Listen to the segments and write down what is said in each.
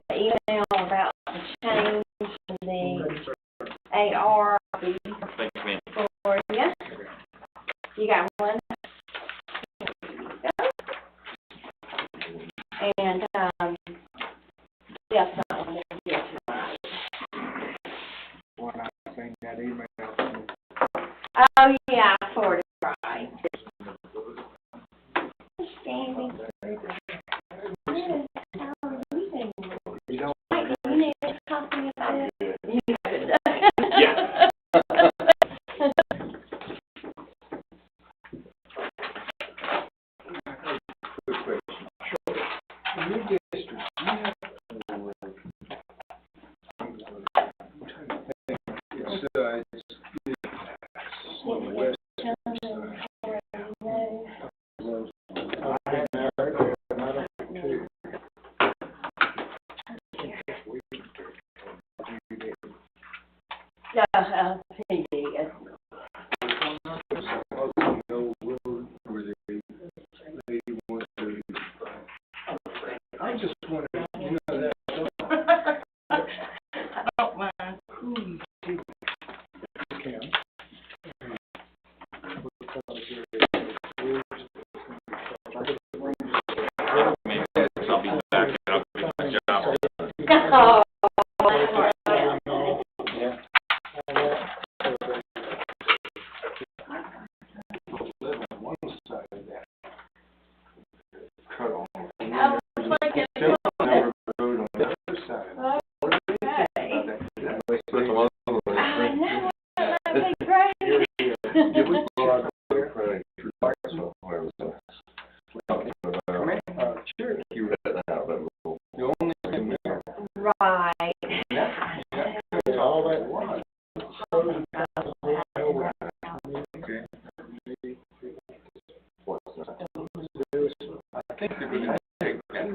Email about the change in the AR for you. You got one. And yes, that one. Yes. When I seen that email. Oh yeah, I forwarded it right. Standing. You don't. You need to talk to me about it. Yeah. Good question. In your district, do you have I just wonder, you know that. I don't mind. Oh. Right. All that was. I think they're going to take that.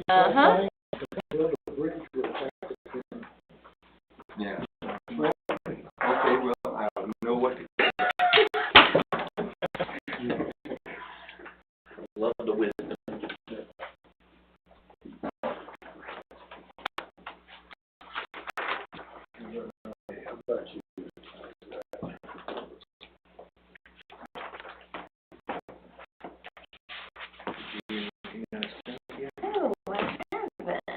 Uh-huh. Yeah. Okay, well, I know what to do. Love the wisdom. How about you? Oh, I haven't.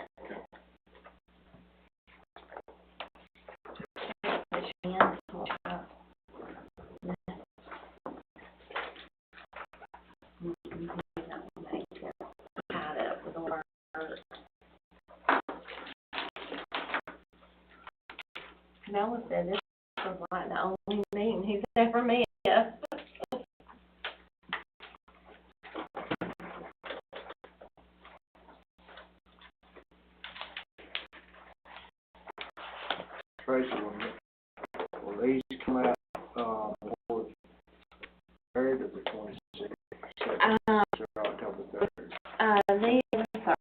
Noah said this was like the only meeting he's ever missed. Tracy, will these come out before the 3rd or the 26th? October 3rd. The 3rd.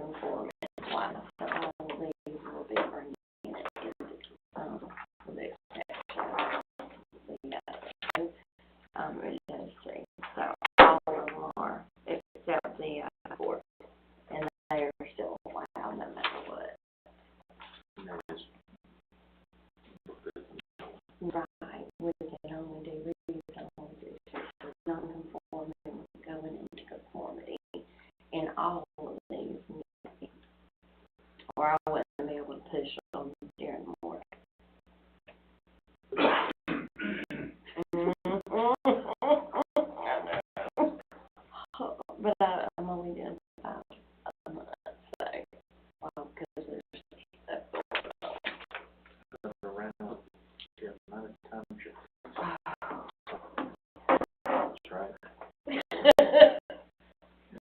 non-conforming class, so all of these will be bringing it for the exception. It does say, so all of them are, except the court, and they are still allowed no matter what. Right, we can only do rezones if it's non-conforming, going into conformity in all of these meetings. Or I wouldn't be able to push them during the morning. But I'm only doing 5 a month, so, well, because there's stuff going on. Around the amount of time you that's right.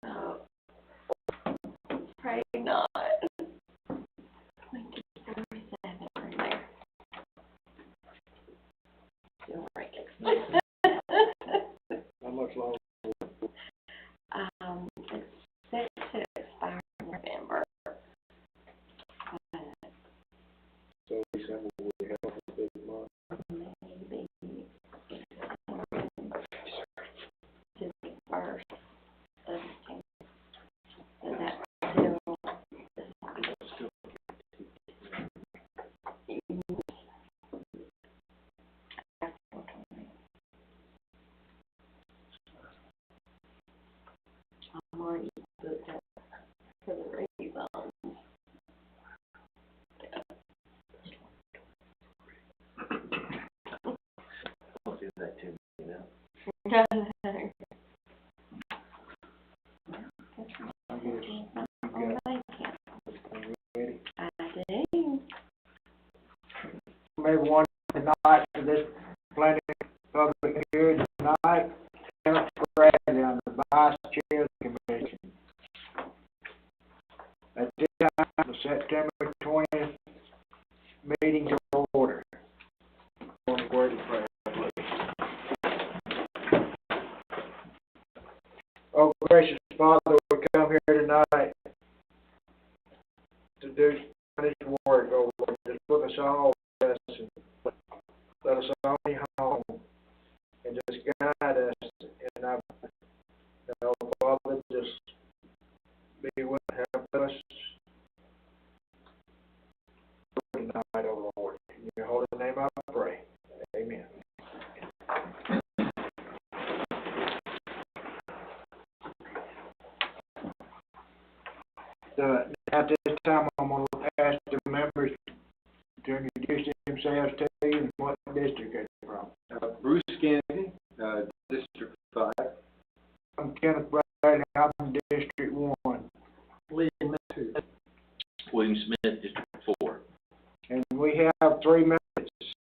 No. Pray not. 24/7 from there. Still ranking. How much longer? It's set to expire in November. So December will be held a big month. Maybe to the first of June. So that's still decided. I'm already booked up for the rezones. Don't do that to me, you know. I do. Maybe one tonight for this planning public hearing tonight. Kenneth Bradley on the vice chair of the commission. At this time, the September 20th meeting to order. On the word of prayer, please. Oh, gracious Father, we come here tonight to do this work, oh Lord. Just look us all. Let us all be home and just guide us, and I know, Father, just be with us, help us tonight, oh Lord. In your holy name I pray. Amen. At this time, I'm going to ask the members to introduce themselves to you and what district they're from. Bruce Kennedy, District 5. I'm Kenneth Bradley, I'm in District 1. William Smith. William Smith, District 4. And we have 3 members.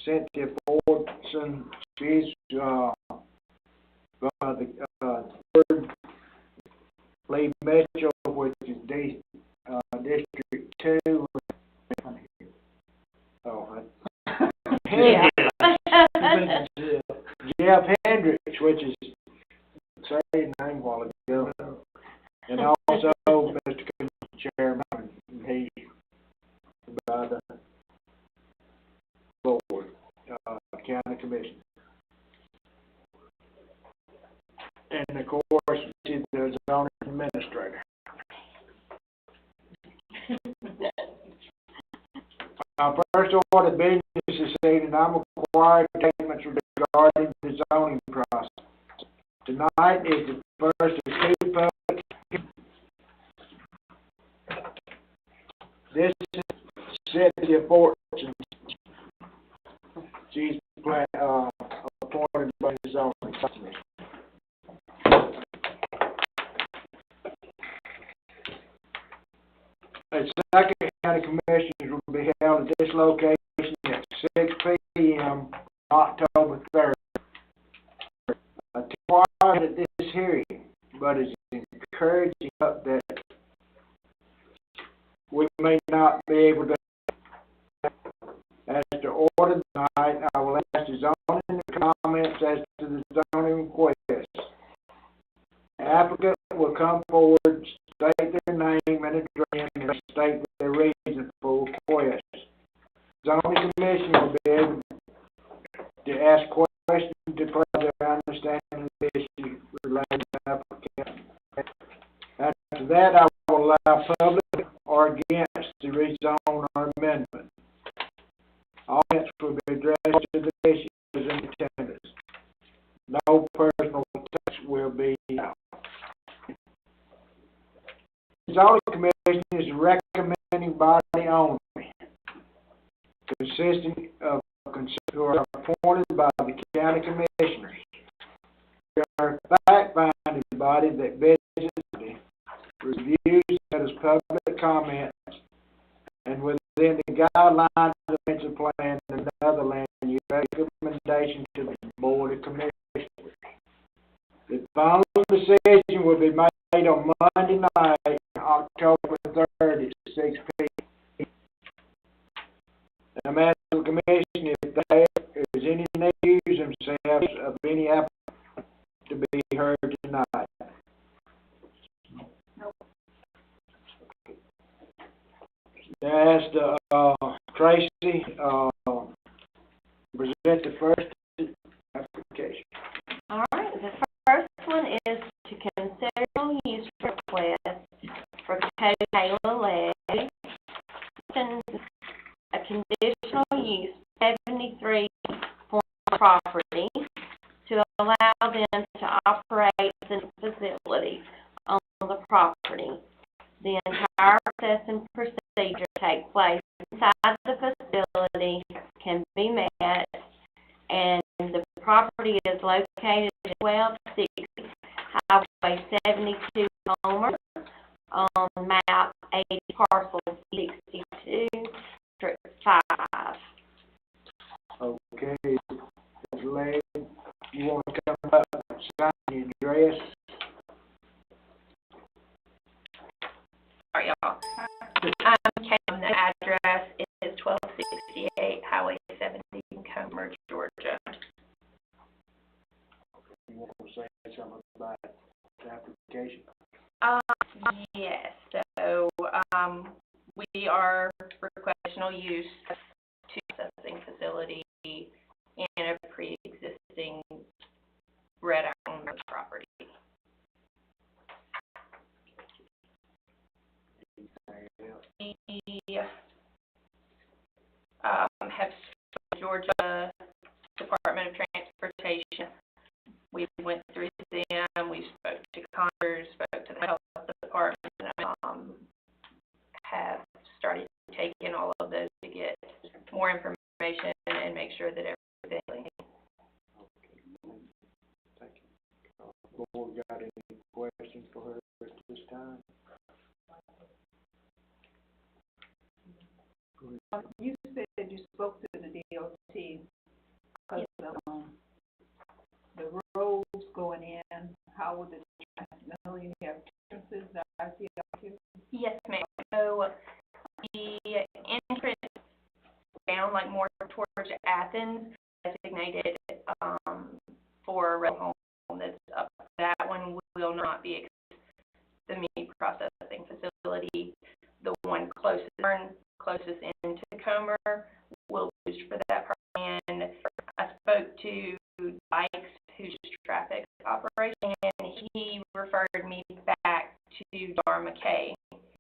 Cynthia Fordson, she's the third. Lee Mitchell, which is District 2. Oh, Yeah. Jeff Hendricks, which is, say his name a while ago, and also Mr. Chairman, and he's by the board, county commission. And of course, she's the zoning administrator. First order of business this evening, I'm required statements regarding the zoning process. Tonight is the first of 2 public hearings. This is Cynthia Fortune. She's appointed by the zoning commission. The second county commissioners will be held at this location at 6 p.m. October 3rd. Required at this hearing, but it's encouraging that we may not be able to. As to order tonight, I will ask the zoning comments as to the zoning request. Applicant will come forward, state their name and address, ask questions to further understanding of the issue related to the application. After that, I will allow public or against the rezone or amendment. Audience will be addressed to the issues in attendance. No personal touch will be allowed. The zoning commission is a recommending body only, consisting of who are appointed by the county commissioners. We are a fact-finding body that visits, reviews, letters public comments, and within the guidelines of the pension plan and other land use recommendation to the board of commissioners. The final decision will be made on Monday night, October 3rd at 6 p.m. I'm asking the commission if there is any news themselves of any applicant to be heard tonight. I asked Tracy present the first application. All right, the first one is to consider use request for Taylor Leg, a conditional use 73 for property to allow them to operate the facility on the property. The entire process and procedure take place inside the facility, can be met, and the property is located at 1260 Highway 72 Homer on map 80 parcel 62, district 5. Okay, Ms. Lane, you want to come up and sign your address? Sorry, y'all. I'm Kate. The address is 1268 Highway 70 in Comer, Georgia. You want to say something about the application? Yes. So, we are recreational use to processing facility in a pre-existing red owner property. We have Georgia Department of Transportation. We went through them. We spoke to Congress, spoke to the health department, have started taking all of those to get more information and make sure that everything. Thank you. Board got any questions for her at this time? You said you spoke to the DOT because of the roads going in. How would the traffic know you have entrances that I see out here? Yes, ma'am. So the entrance down, like more towards Athens, designated for a rental home that's up. That one will not be the meat processing facility. The one closest into Comer will be used for that purpose. And I spoke to Bikes, who's traffic operation, and he referred me back to Dharma K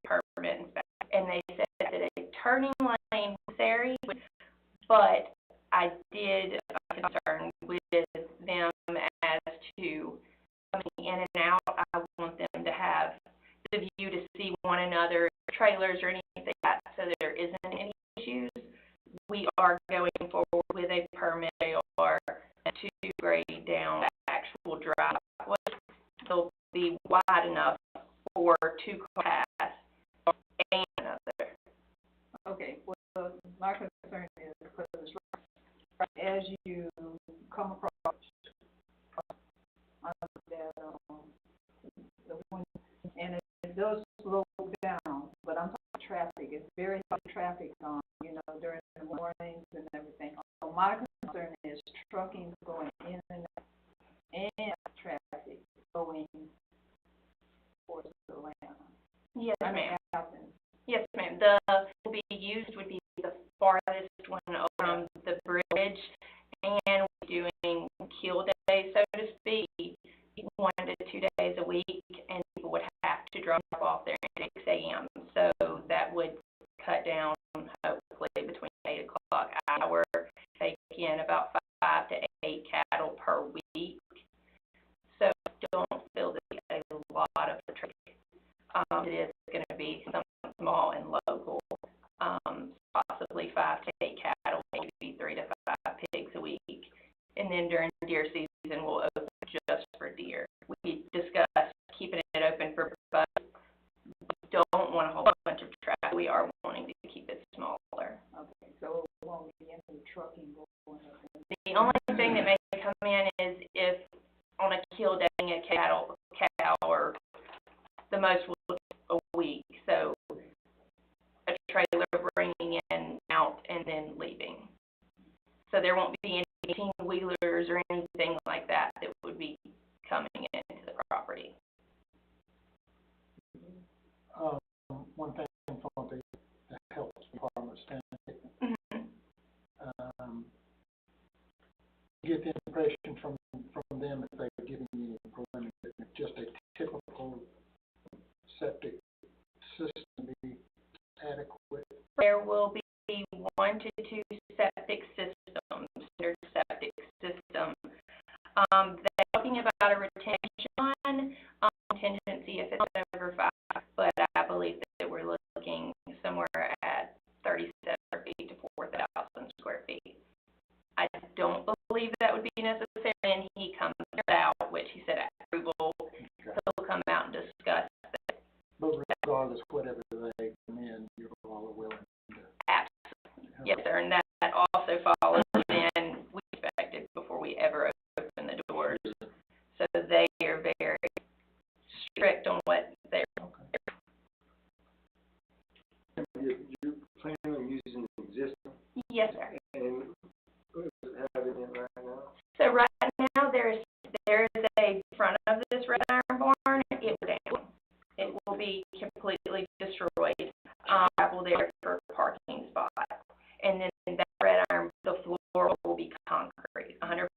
permit inspection, and they said that a turning lane was necessary, but I did concern with them as to coming in and out. I want them to have the view to see one another, trailers or anything like that, so there isn't any issues. We are going forward with a permit or to grade down the actual driveway. They'll be wide enough for two cars pass and another. Okay, well, my concern is because as you come across that the one, and it does slow down, but I'm talking traffic. It's very heavy traffic during the mornings and everything. So my concern is trucking going in and out and traffic going towards Atlanta. Yes, ma'am. Athens. Yes, ma'am. The will be used would be the farthest one from the bridge, and we're doing in about 5 to 8 cattle per week. So don't feel that a lot of the traffic. It is going to be something small and local, possibly 5 to 8 cattle, maybe 3 to 5 pigs a week. And then during deer season, we'll open just for deer. We discussed keeping it open for both. We don't want a whole bunch of traffic. We are wanting to keep it smaller. Okay, so it won't be any trucking going up. The only thing that may come in is if on a kill day a cow or the most will a week. So a trailer bringing in, out, and then leaving. So there won't be any teen-wheelers or anything like that that would be coming into the property. One thing from the health department standpoint, get the impression from them if they're giving you preliminary, just a typical septic system be adequate. There will be 1 to 2 septic systems, standard septic system. They're talking about a retention line, contingency if it's over 5, but I believe that we're looking somewhere at 37 feet to 4,000 square feet. I don't believe that would be necessary, and he comes out, which he said approval. He'll come out and discuss that. But regardless, whatever they come in, you're all willing to. Absolutely. Yes, sir, and that also follows in, we expected before we ever open the doors. So they are very strict on what they're. You plan on using the existing, Yes, sir. and what is it having in right now? So right now, there is a front of this red iron barn. It will down. It will be completely destroyed. Gravel there for a parking spot, and then that red iron, the floor will be concrete, 100%,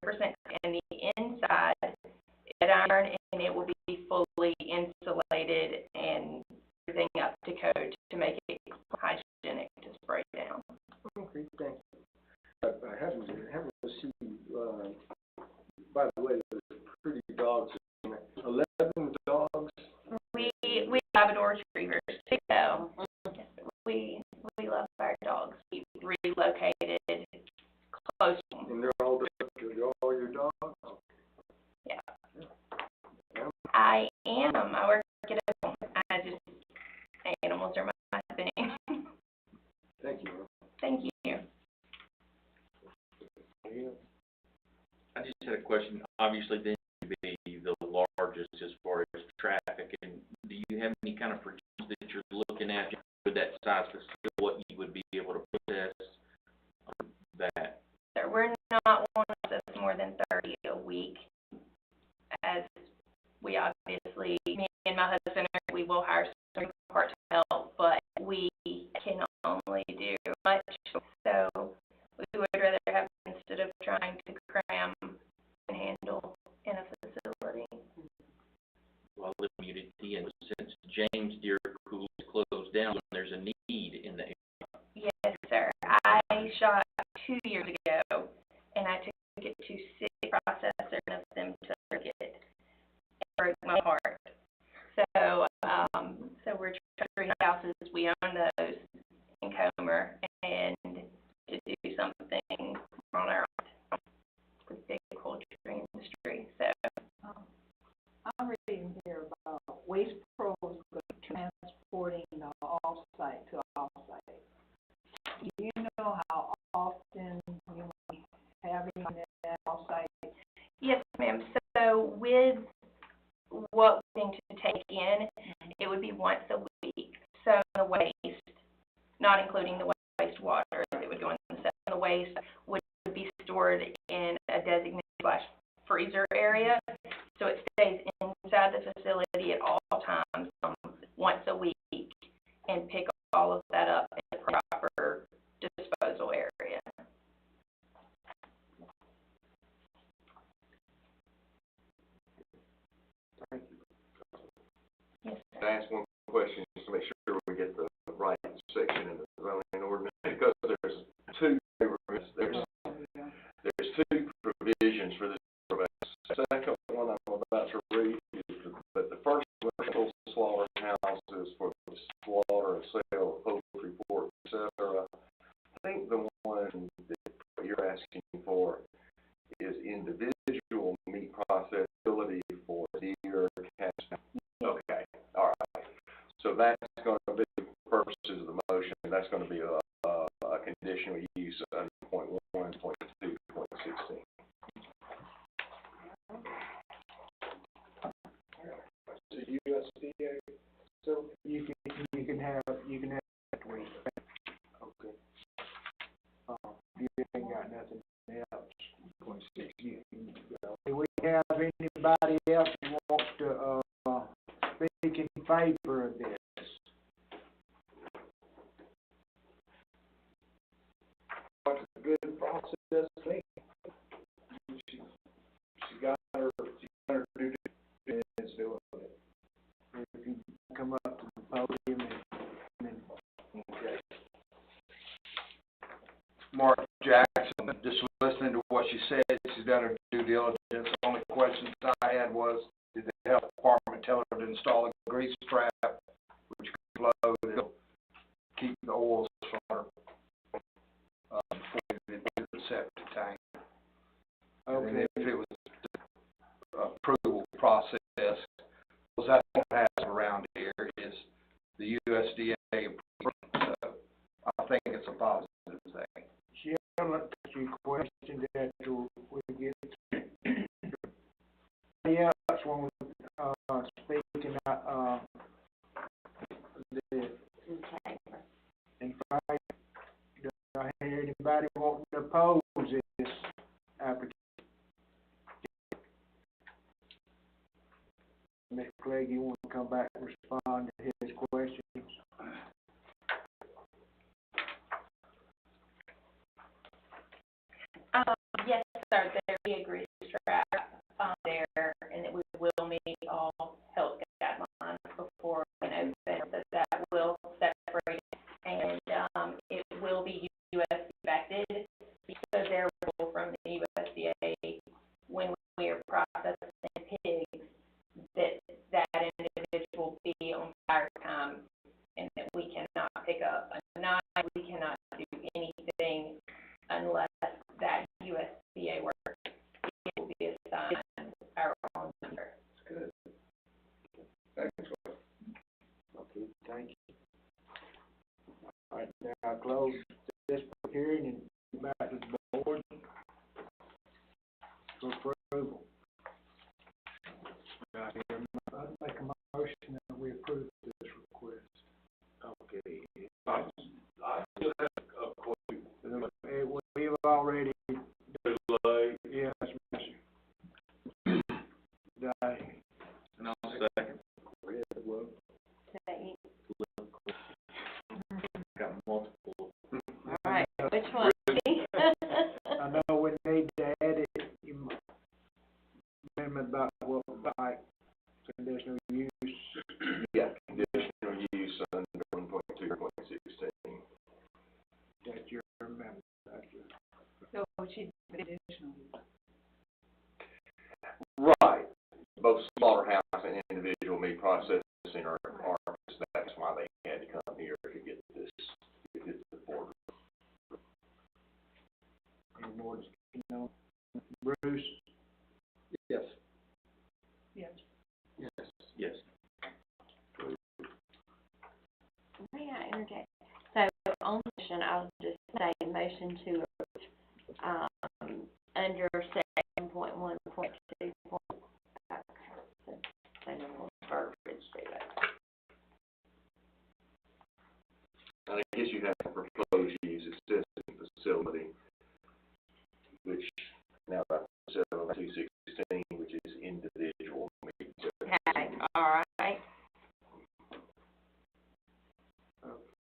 and the inside red iron, and it will be fully insulated and everything up to code to make it hygienic to spray down. Okay, thank you. I happen to see, by the way, those pretty dogs, 11 dogs. We Labrador retrievers too, so we love our dogs. We relocated close. And they're all your dogs? Yeah. I am. I work at a home. Animals are my thing. Thank you. Thank you. I just had a question. Obviously, then you'd be the largest as far as traffic, and do you have any kind of projections that you're looking at with that size facility, what you would be able to process that? So we're not one of those more than 30 a week, as we obviously, me and my husband, we will hire some part-time help, but we can only do much. So we would rather have, instead of trying to cram and handle in a facility. Well, the community, and since James Deer Pool is closed down, there's a need in the area. Yes, sir. I shot 2 years ago, and I took it to 6 processors, and of them took it. It broke my heart. So, we're trying to houses. We own those in Comer, and to do something on our own with the agriculture industry. So, I'm reading here about waste pros transporting the off-site to off-site. Do you know how often you might be having that off-site? yes, ma'am. So, with what we need to take in, it would be once a week. So the waste, not including the wastewater that would go in the system, the waste would be stored in a designated freezer area. So it stays inside the facility at all times, once a week, and pick all of that up in the proper disposal area. Thank you. Yes, Can I ask one question just to make sure we get the right section in the zoning ordinance? Because there's 2 neighborhoods. There's that's gonna be, for purposes of the motion, that's gonna be a conditional use under point 1, point 2, point 16. The USDA, so you can have three. Okay. You ain't got nothing else. Do we have anybody else who wants to, speak in favor of this? What's a good process thing? She got her due diligence doing it. If you come up to the podium and okay. Mark Jackson, just listening to what she said, she's done her due diligence. The only questions I had was, did the health department tell her to install a grease trap, which could flow, that'll keep the oils from her, before they do the septic tank? And Okay. if it was the approval process, because that's what happens around here, is the USDA approval, so I think it's a positive thing. Sheila, she questioned that we get anybody else want to speak in Okay. in fact, do I hear anybody wanting to oppose this application? Ms. Clegg, you want to come back and respond to his questions? Yes, sir, there will be a grease trap, there, and it will meet all health guidelines before we can open, so that will separate it. And, it will be USDA inspected, because they're rule from the USDA when we are processing pigs, that individual will be on fire time, and that we cannot pick up a knife, we cannot do anything unless that USDA work will be assigned our own member. Good. Thanks. Okay, thank you. All right, now I close this hearing and back to the board for approval. I'd make a motion that we approve this request. Okay. We've already. Yes, Mr. Day. And I'll second. Okay. Got multiple. All right, which one? I know we need to add it, amendment about what like conditional use. Yeah, conditional use under 1.2, point 16. That's your amendment. That's your. So she did additional. Right. Both slaughterhouse and individual meat processing are, that's why they had to come here to get this, to get the board. Any more discussion on Bruce? Yes. Yes. Yes. Yes. May I interject? So on the motion, I'll just say motion to, under 7.1.2. So no more verbiage to it. And I guess you have to propose use existing facility, which now that's 216, which is individual meat. Okay, all right.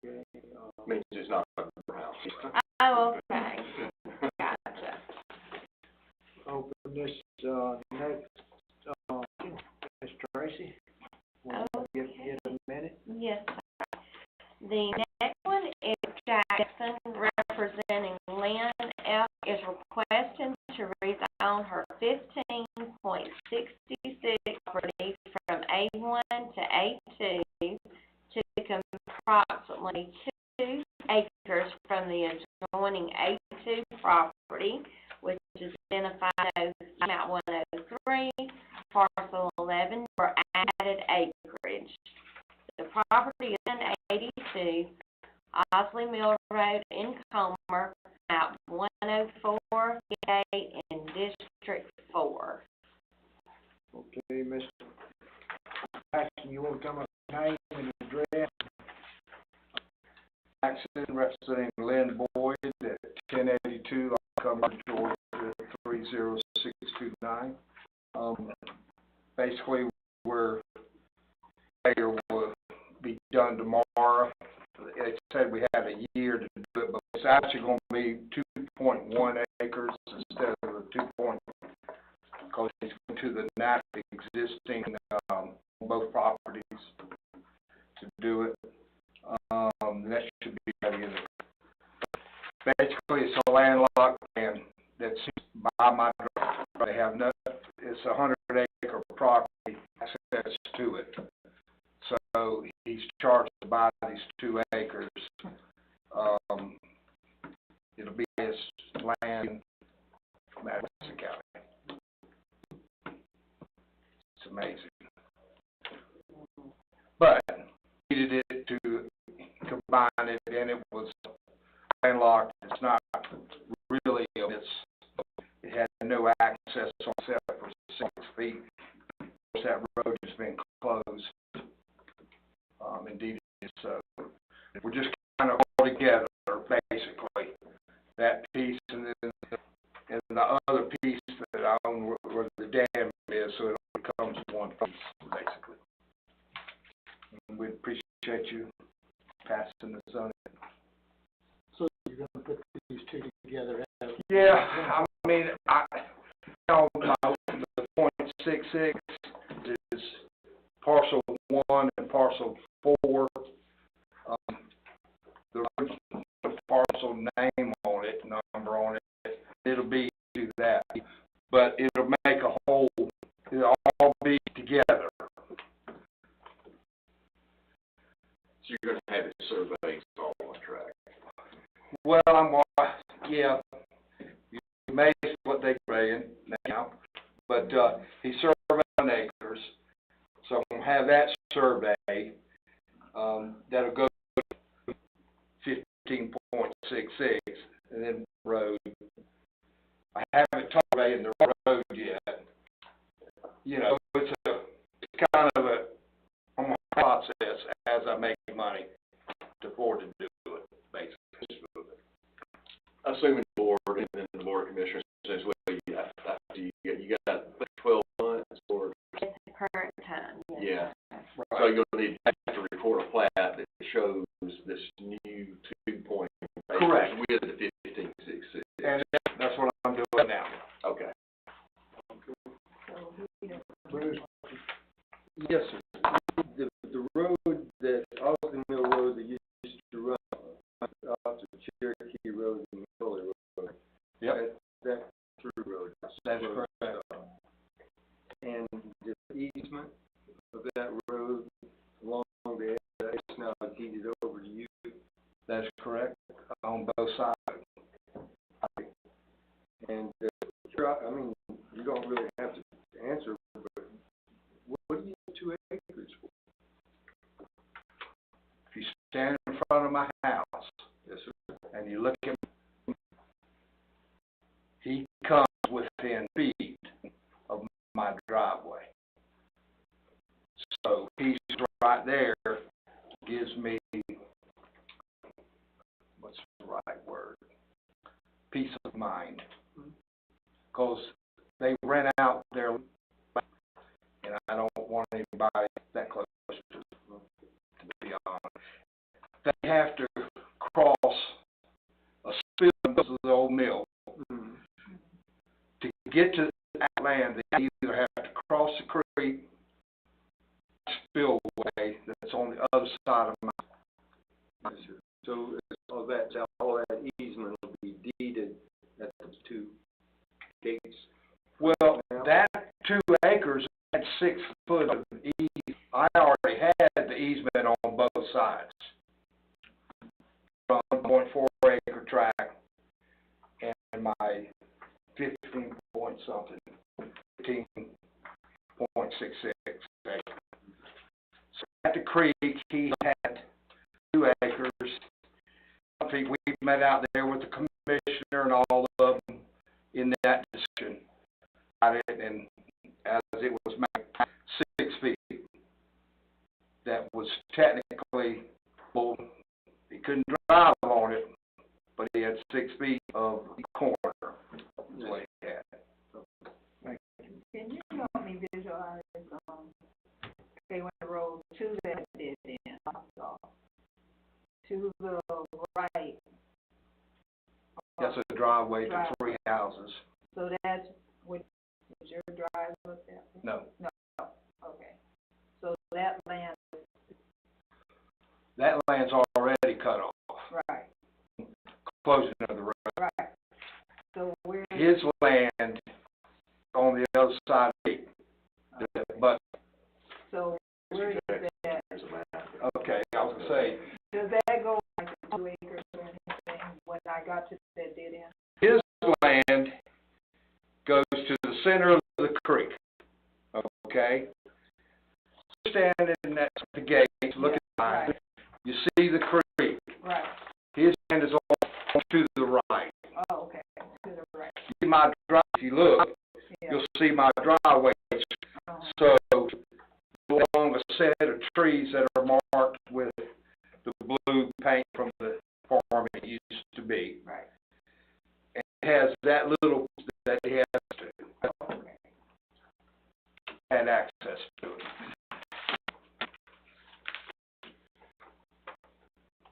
Okay, Means it's not a house. Oh, okay. Gotcha. open this, next, Ms. Tracy. Want to get a minute? Yes, sir. The next one is Jackson, representing Lynn F. is requesting to rezone her 15.66 property from A1 to A2 to become approximately 2 acres from the adjoining A2 property, which is identified as map 103, parcel 11, for added acreage. The property property is 182 Osley Mill Road in Comer, map 104, PA in District 4. Okay, Mr. Jackson, you want to come up with name and address? Jackson, representing Lynn Boyd at 1082 Lockwood, Georgia 30629. Basically, failure will be done tomorrow. It said we had a year to do it, but it's actually going to be 2.1 acres instead of the 2. Because it's going to the natural existing both properties to do it. That should be ready in the, basically it's a landlocked land that's by my drive. They have no, it's a 100-acre property, access to it. So he's charged to buy these 2 acres. It'll be his land in Madison County. It's amazing. But needed it to combine it, and it was landlocked. It's not really, it had no access on except for 6 feet. Of course, that road has been closed. Indeed, so we're just kind of all together, basically. That piece and then the other piece that I own where the dam is, so it becomes one piece, basically. And we appreciate you passing this on. So you're going to put these 2 together? Yeah, I mean, the .66 is parcel 1 and parcel 4. The parcel name on it, number on it, it'll be to that, but it'll make a whole. It'll all be together. So you're gonna have it surveyed all on track. Well, yeah, you may see what they're saying now, but he's surveying acres, so I'm gonna have that survey. That'll go 15.66, and then road. I haven't surveyed the road yet. You know, it's kind of a process as I make money to afford to do it, basically. Assuming the board and then the board of commissioners says, well, you got 12 months or. At the current time, yes. Yeah. Right. So you'll need to report a plat that shows this new 2.8 Correct. with the 15.66. And that's what I'm doing now. Okay. Bruce? Yes, sir. The road that, Osley Mill Road that used to run off to Cherokee Road and Miller Road. Yep. That through road. That's correct. And the easement of that road along the edge, it's now deeded over to you. That's correct. On both sides. And, I mean, you don't really have to answer, but what do you need 2 acres for? If you stand in front of my house, Yes, sir. and you look at me, he comes within feet of my driveway. So he's right there, gives me, what's the right word? Peace of mind. Because they rent out their, and I don't want anybody that close to be honest. They have to cross a spill of the old mill. To get to that land, they either have to cross the creek, spillway that's on the other side of my. Yes, sir. So all that easement will be deeded at the 2 gates. Well, that 2 acres had 6 foot of easement. I already had the easement on both sides. From 1.4 acre tract and my 15 point something, 15.66 acres. So at the creek, he sat out there with the commissioner and all of them in that discussion. And as it was made 6 feet, that was technically, well, he couldn't drive on it, but he had 6 feet of corner, is what he had. Can you help me visualize, say when the road to that dead end, to the right? That's a driveway to 3 houses. So that's, what, is your drive up there? No, Okay. So that land, that land's already cut off, right, closing of the road. right. So where, His land on the other side of it, but, so where is that? okay, I was gonna say, Does that go like 2 acres or anything when I got to that dead end? his land goes to the center of the creek, okay? Standing next to the gate, looking behind, Right, you see the creek. right. His land is on to the right. Oh, okay, to the right. See my drive, if you look, Yeah. you'll see my driveway. Uh-huh. So, along a set of trees that are marked with the blue paint from the farm it used to be. Right. And it has that little, that he has to, Okay. had access to it.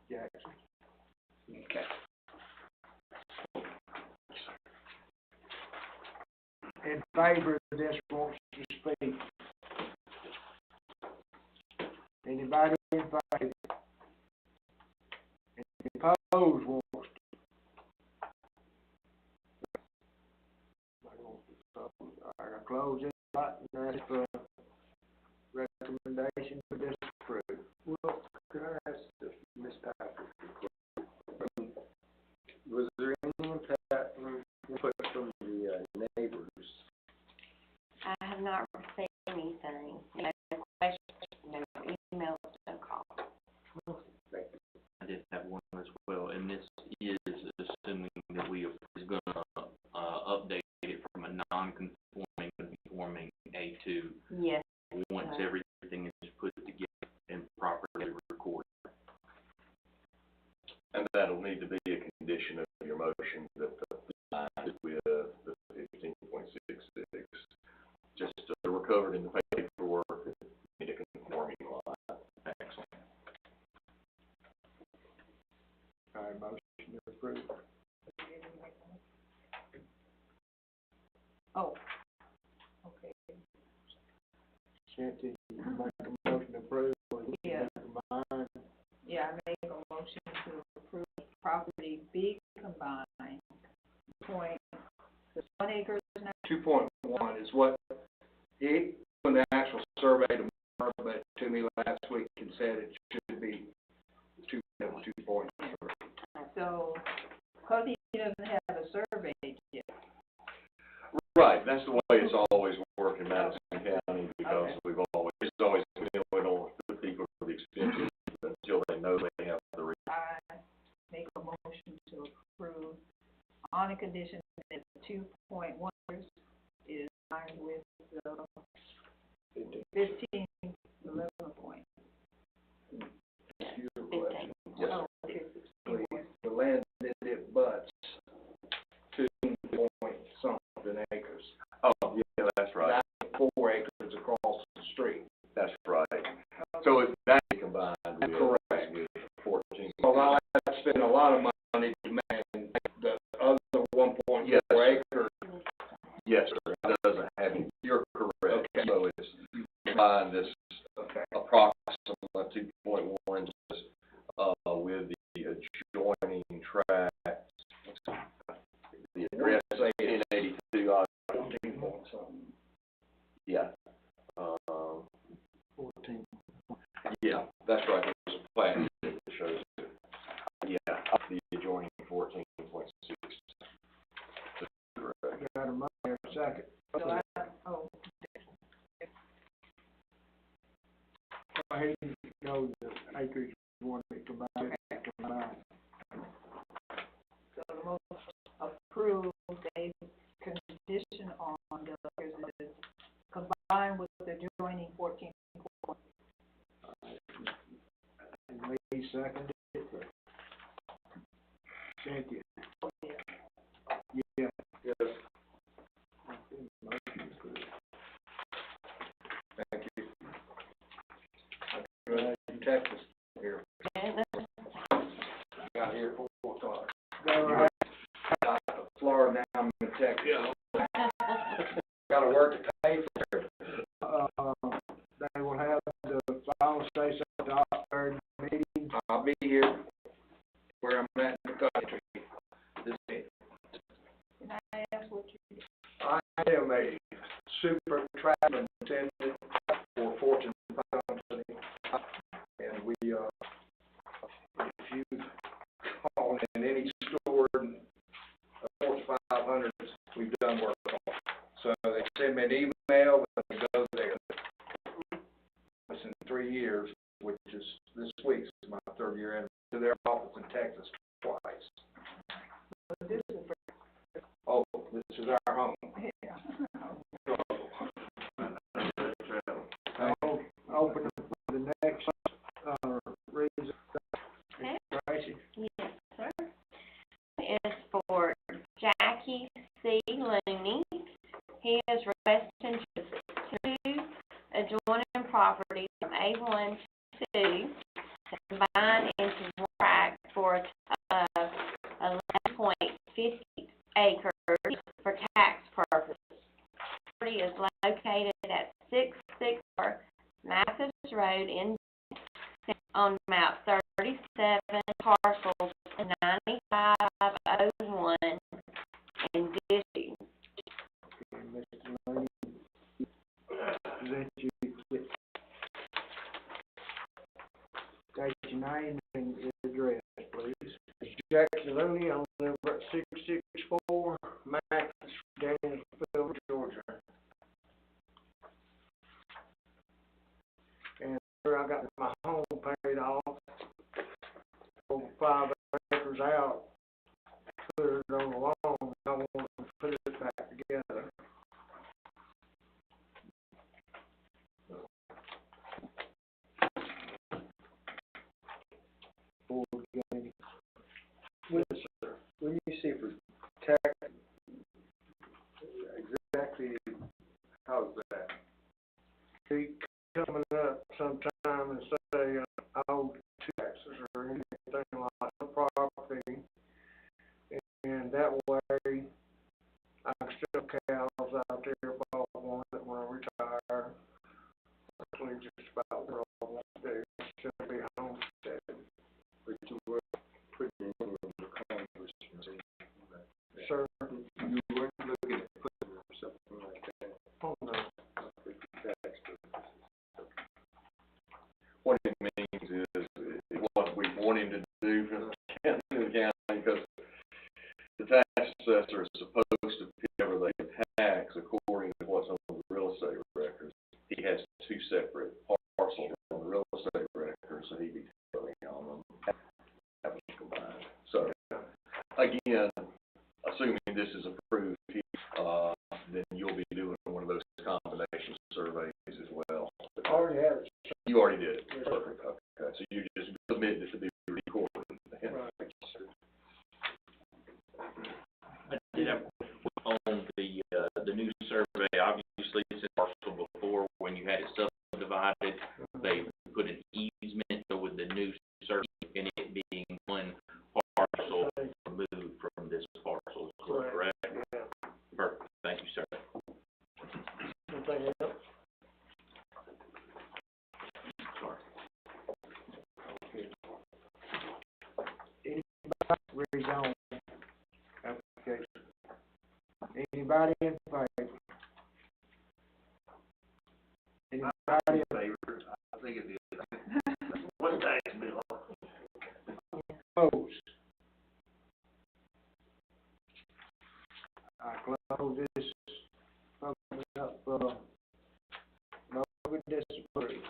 Jackson. Okay. In favor of this wants to speak. Anybody in favor? Any opposed wants to? I close it, and ask for recommendation for disapprove. Well, could I ask Ms. Patrick, was there any impact from input from the neighbors? I have not received anything, no questions, no emails, no calls. I did have one as well, and this is assuming that we are gonna, update it from a non-conforming to conforming A2. Yes. Once everything is put together and properly recorded. And that'll need to be a condition of your motion that the line with the 15.66, just recovered in the paperwork, need a conforming line. Excellent. All right, motion to approve. Oh, okay. Cynthia, you make a motion to approve, or you Yeah. make a mind? Yeah, I make a motion to approve property B combined, point, the 1 acre now, 2.1 is what he, when the actual survey to me last week and said it should be 2.3. so, because he doesn't have a survey yet. Right, that's the way it's always worked in Madison County, because we've always, we don't put people for the extension until they know they have the I make a motion to approve on the condition that 2.1 is aligned with the 15.11 point. Fifteen. Yes, Oh, okay, 15. The land that it butts 2.something acres. oh, yeah, that's right, That's 4 acres across the street. that's right. So it's that combined with. Correct. With 14. Well, I'll have to spend a lot of money to make the other 1.4 Yes. acres. Yes, sir, it doesn't have, you're correct. Okay. So it's, you combine this Okay. approximately 2.1, with the adjoining tract. The address is 1082, 14 point something. yeah. 14. Yeah, that's right, there's a plan that shows it. Yeah, the adjoining 14.6. Correct. Got a motion, second. So oh, Go ahead and go the acreage you want to combine. on the, combined with the joining 14 court. And Lee seconded it. Cynthia? Yeah. Yes. Motion approved. Thank you. Texas here, got here 4 o'clock. Go ahead. Florida, now I'm in Texas. Gotta work to pay for it. They will have the final say so at the third meeting. I'll be here where I'm at in the country this week. Can I ask what you do? I am a super travel attendant for Fortune 500, and we, if you call in any store in Fortune 500, we've done work on. So they send me an email, and it goes there. It's in 3 years, which is this week's my 3rd year anniversary, to their office in Texas twice. This is Oh, this is our home. I'll open it for the next, reason. Okay. Tracy? Yes, sir. Is for Jackie C. Looney. He is requesting to 2 adjoining properties from A1 to 2 to combine into one tract for 11.50 acres for tax purposes. Property is located at 664 Mathis Road in on map 37, parcels 9501 in District. Mr. Looney, present you, state your name and address, please. Jackie Looney, I live at 664 Mathis, Danielsville, Georgia. And where I got my home paid off, over 5 acres out, put it on the lawn, and I want to put it back together. Board game. Yes, sir. When you say for tax, exactly how's that? He coming up sometime and say, I owe taxes or anything like the property, and that way I can still cows out there, bought one that when I retire. Actually, just about what I want to do, still be homestead. But you were putting in the Congress, Sir, you weren't looking at putting or something like that. oh no, For tax purposes. What it means is what we want him to do for the county, because the tax assessor is supposed to cover the tax according to what's on the real estate records. He has 2 separate parcels on the real estate records, so he'd be covering on them, have them combined. So, again, assuming this is approved, then you'll be doing one of those combination surveys as well. already have it. You already did it. Perfect. Okay, so you just submitted it to be recorded. I did have on the new survey, obviously it's in parcel before, when you had it subdivided, they put an easement, so with the new survey and it being one parcel removed from this parcel, correct? Yeah. Perfect, thank you, sir. Anything else? Sorry. Anybody rezone application? Anybody in favor? Anybody in favor? I think it is. One tax bill. opposed? I close this, open it up, no disagree.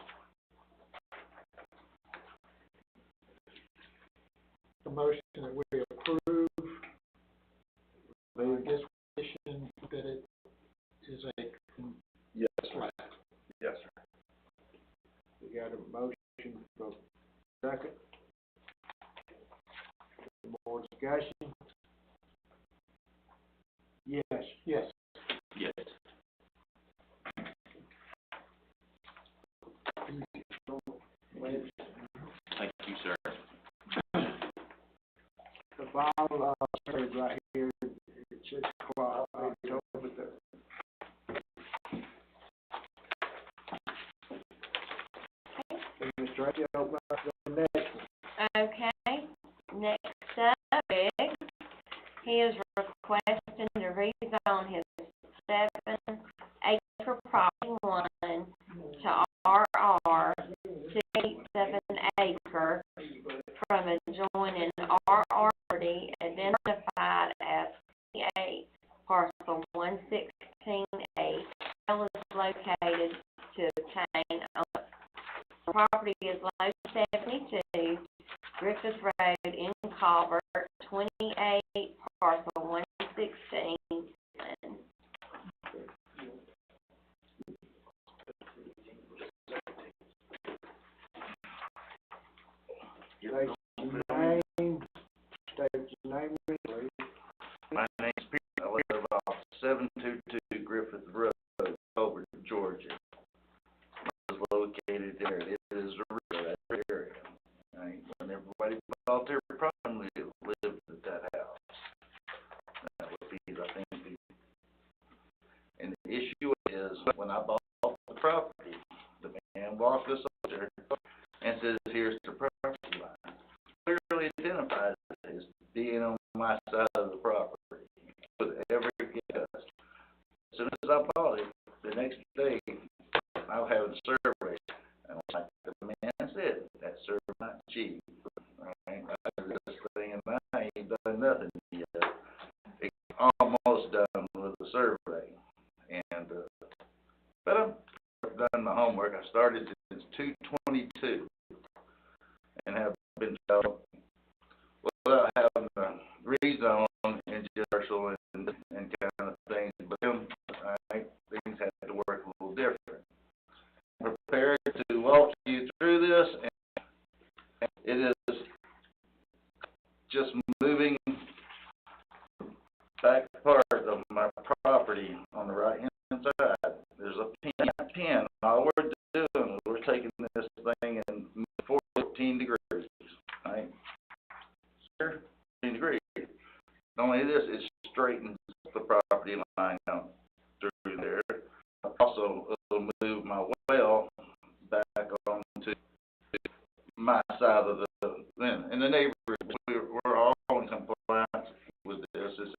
The motion that we approve, the disposition that it Tracy, open up the next one. Okay, next up, Rick, he is requesting to rezone his 7-acre property 1 to RR 6.7 acre from adjoining RRD identified as 8 parcel 116A, is located to obtain the property is located 72 Griffith Road in Colbert, 28 parcel 116. State your name, state your name, please. My name's Peter. I live off 722 Griffith Road, Colbert, Georgia. It's located there. It is a real area. When everybody bought their property, lived at that house. That would be, I think, and the issue is, when I bought the property, the man walked us up there and says, here's the property line. Clearly identified it as being on my side of the property with every guest. As soon as I bought it, the next day, I was having a survey, and like the man said, that survey not cheap. Right? I did this thing, and I ain't done nothing yet. It's almost done with the survey, and but I've done my homework. I started since 2/22, and have been told without having a rezone and commercial and kind of things, but things had to work a little different. I'm prepared to walk you through this, and it is just moving back part of my property on the right hand side. There's a pin. All we're doing is we're taking this thing and 14 degrees, right? 14 degrees. Not only this, it straightens the property line out through there. Also, it'll move my well back onto my side of the, and the neighbors, we're all in compliance with this. It's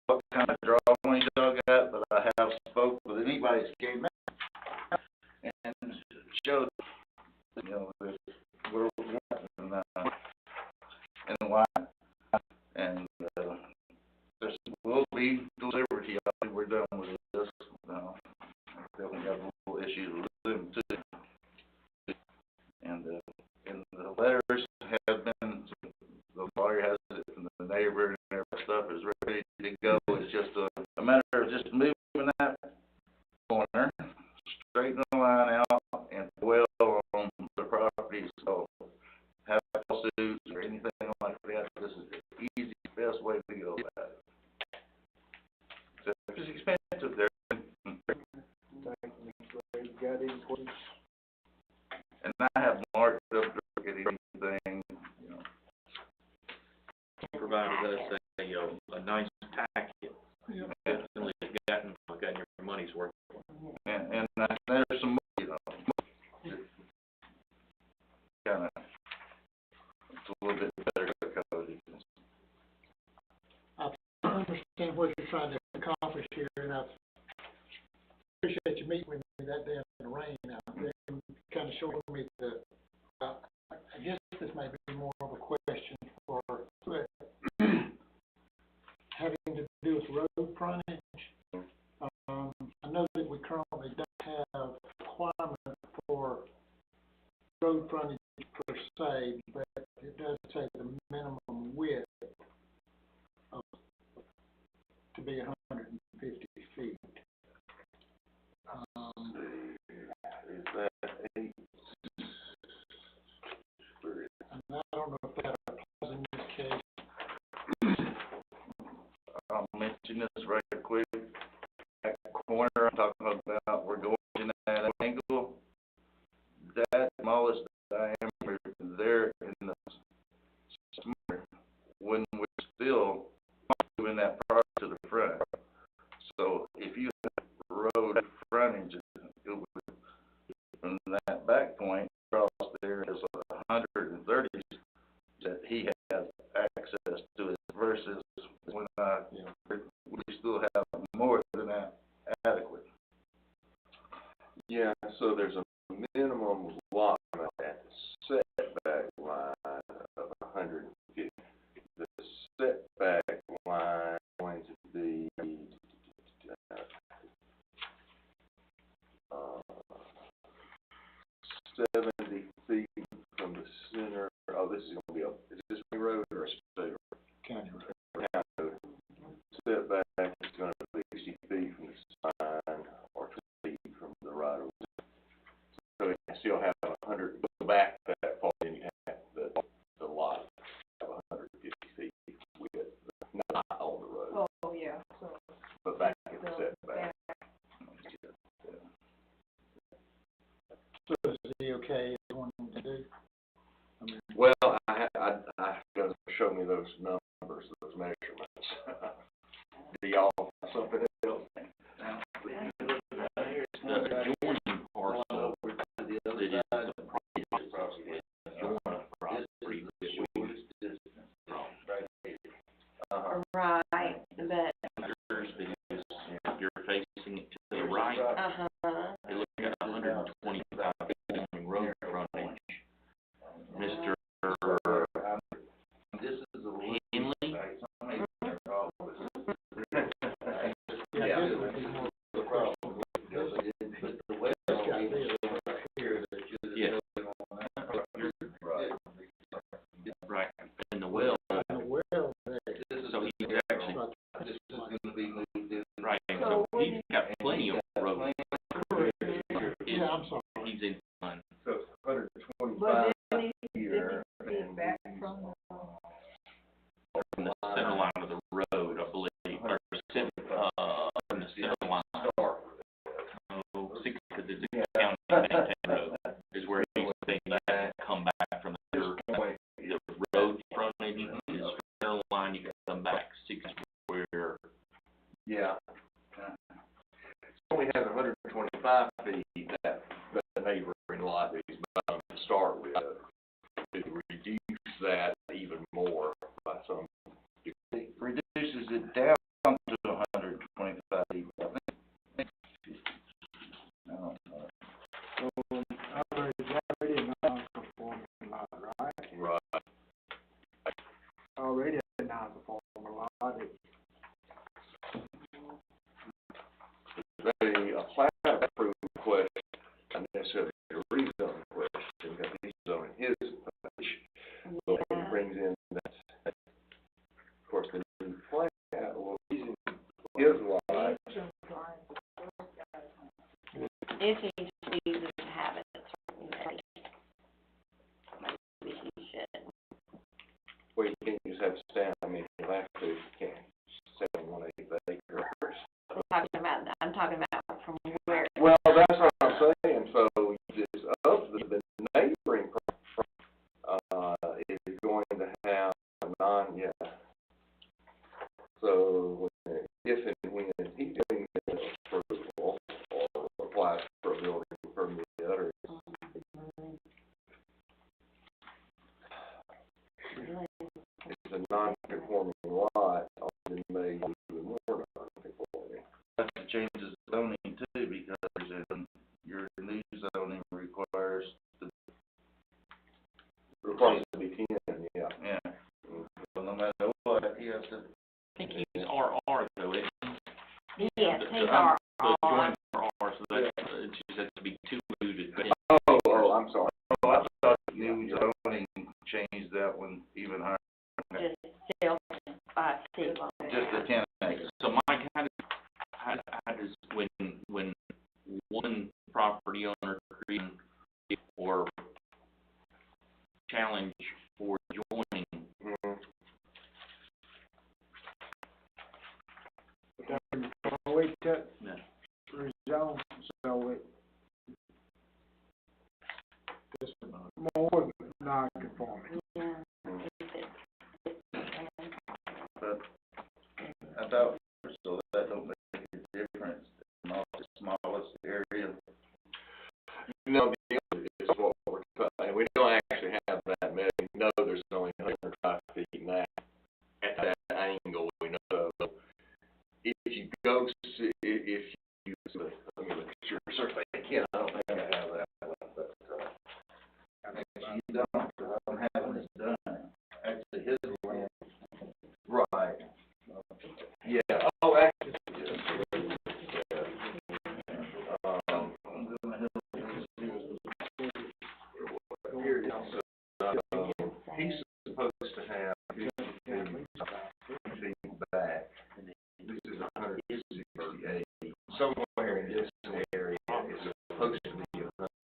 what kind of drawing y'all got, but I have spoke with anybody that came out and showed, that we're and why, and this will be delivered to y'all. We're done with this. Definitely have a little issues with them too. And the letters have been, the lawyer has it, and the neighbor and every stuff is ready to go. It's just a matter of just moving that corner, straighten the line out, and well on the property. So have lawsuits or anything like that. This is the easy, best way to go about it. So it's expensive there. Got any questions? And I have marked up to get anything, Provided us a nice packet. Definitely gotten your money's worth. And there's some, kind of, it's a little bit better code. I understand what you're trying to accomplish here, and I appreciate you meeting with me that day in the rain out there and kind of showing me I guess this may be more of a question for having to do with road frontage. I know that we currently don't have a requirement for road frontage per se, but it does say the minimum width to be 150 feet. Is that 8? And I don't know if that applies in this case. I'll mention this right quick. That corner I'm talking about, we're going in that angle. That smallest diameter there in the summer, when we're still moving that part to the front. So if you have road frontage, it would, from that back point across there adequate. Yeah, so there's a minimum lot at the setback line of 150. The setback line is going to be, 70 feet from the center. Oh, this is going to be is this a road or a state road? County road. County road. Setback is going to be 60 feet from the sign or 20 feet from the right of way. So you still have 100, go back that far, then you have the lot of 150 feet width, not on the road, Oh, yeah, so. but back in the setback. So is he okay, is one to do? I mean, Well, I gotta show me those numbers, those measurements. Do y'all have something else? The adjoining parcel that is the property, adjoining property that we Right, but, yours is, you're facing it to the right, you're looking at 125 feet on road frontage. Mr. This is a Henley, yeah, Yeah. this would be more, but the well it's got this right here. yes, right, and the well, And the well there, so he's actually, right, this is gonna be moved in. right, so he's got plenty of road. yeah, I'm sorry. He's in fun. So it's But 125 then he's here, 50 feet back from From the center line of the road, I believe, or from the center line. Oh, 60, because it's a county maintained road, is where he's thinking that come back from the road frontage is center line, you can come back 60 where, Yeah. It only has 125 feet, that the neighboring lot that he's bound to start with. To reduce that even more by some degree. reduces it down to 125 feet, I think. I don't know. Already a non-conforming lot, right? Right. Already a non-conforming lot, A plat approval question, not necessarily a rezoning question, because he's zoning his page. So he brings in that, of course, the new plat, well, he's in his lot. if he chooses to have it a certain way, maybe he should. Well, you can't just have stand, I mean, you have to, you can't say 1/8 acres. I'm talking about from where. Well, that's what I'm saying, so this of the neighboring, is going to have a so if and when he doing the approval or applies for a building permit or it's a non-conforming lot, then made even more non-conforming. That changes zoning too, because your new zoning requires Requires to be 10, yeah. yeah. So no matter what, he has to. I think he's RR though, isn't he? Yes, he's The our, adjoining RR, so that, it just has to be two moved. Oh, I'm sorry. Oh, I thought new zoning changed that one even higher. just still by city law. Just the 10 acres. So Mike, how does, when one property owner creates or challenge for joining, we took no. rezone, so it This is not. more non-conforming. Yeah. But I thought, so that don't make a difference, not the smallest area. No, the other is what we're talking, we don't actually have that many, no, there's only 105 feet in that, at that angle, we know. If you go, if you but, I mean, sure, certainly I can, I don't think I have that one, but, You don't, 'cause I'm having this done. Actually, his land. right. Yeah, oh, actually, yes, here it is. He's supposed to have 50 feet back. This is 168. Somewhere in this area is supposed to be,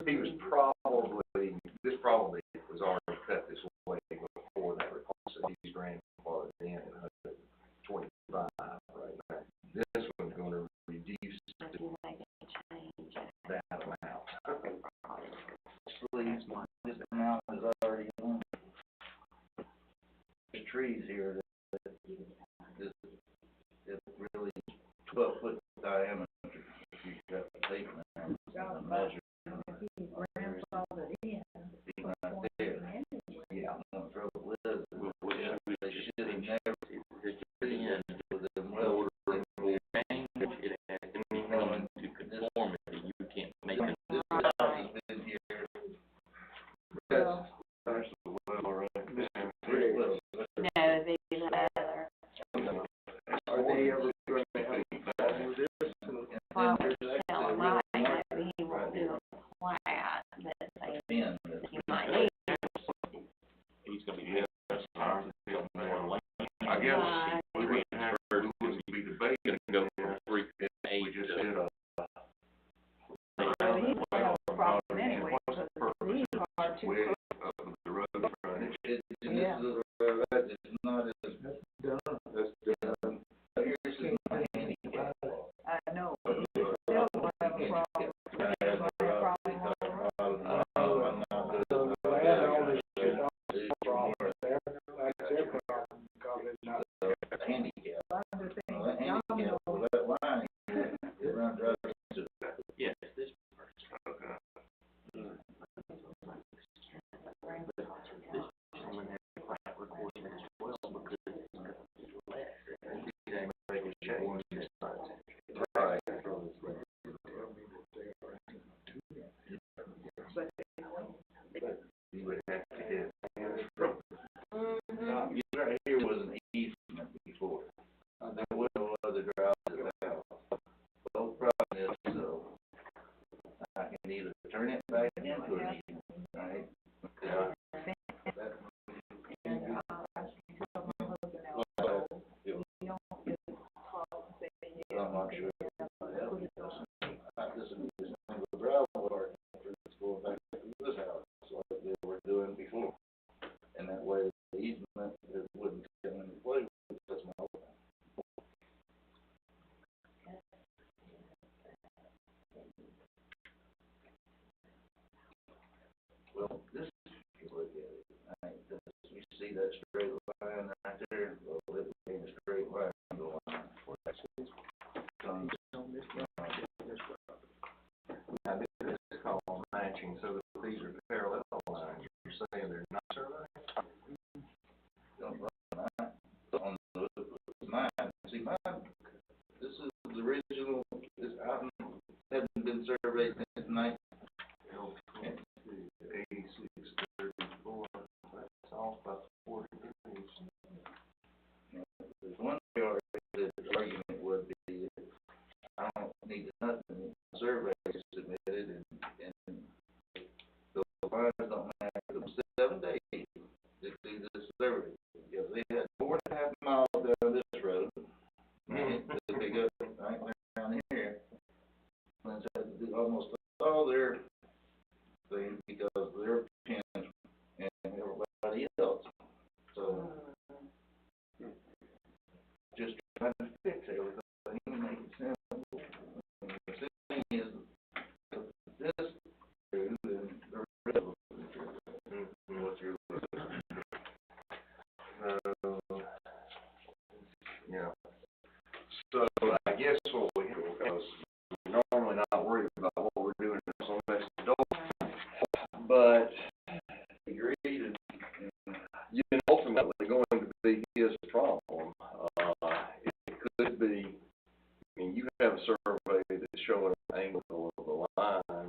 he was probably, this probably was already cut this way before that report, so he's grandfathered in at 125 right now. This one's gonna reduce that amount. Please, this amount is already on. There's trees here that it's really 12-foot diameter. If you got the tape now, measure. Even right there. Yeah, the trouble is, they should have never, it should end with them well, it has to come into conformity, you can't make it. This house has been here. That's the well right there. No, these other, Are they ever going to have all this? well, tell him right, maybe he won't do a plat, but they, Then, he might need. He's gonna be, that's hard to build more land. I guess we wouldn't have, we wouldn't be debating, Go from 3 to 8 we just to. did a. But he doesn't have a problem anyway, because these are too Width close. of the road frontage. Yeah. That is not as, Done. that's done. Here's my handicap. I know, but he still will have a problem. He's gonna have a problem. So the landowner should not have a problem there. That's their problem, because it's not. Handicap. I'm just saying, Well, that y'all handicap, know, well, that line, it runs right into Yes, this Okay. gentleman has a plat recording as well because it's less. He ain't make a change. Right. You would have to get. Right here was an easement before. There was no other drive to the house. The whole problem is, so, I can either turn it back into an easement, right? Yeah. I'm not sure. This is a gravel or it's going back to this house, like they were doing before. And that way the easement it wouldn't come into play with this model. Well, this, if you look at it, right, this, you see that straight line right there, well, it became a straight line going on. Now, this is called matching, so that these are parallel lines. You're saying they're not surveyed? On the mine, see mine, this is the original, this out hasn't been surveyed since 8634, that's off by 40 degrees. There's one yard that the argument would be, I don't need nothing, survey submitted and the lines don't matter, them 7 days to do this survey. Because they had 4.5 miles down this road, right, to pick up right down here. And they had to do almost all their things because of their pins and everybody else. So, just trying to fix everything, make it simple. And the thing is, this through and the rest of it. What's your, yeah. So I guess what we do, because we're normally not worried about what we're doing unless angle of the line,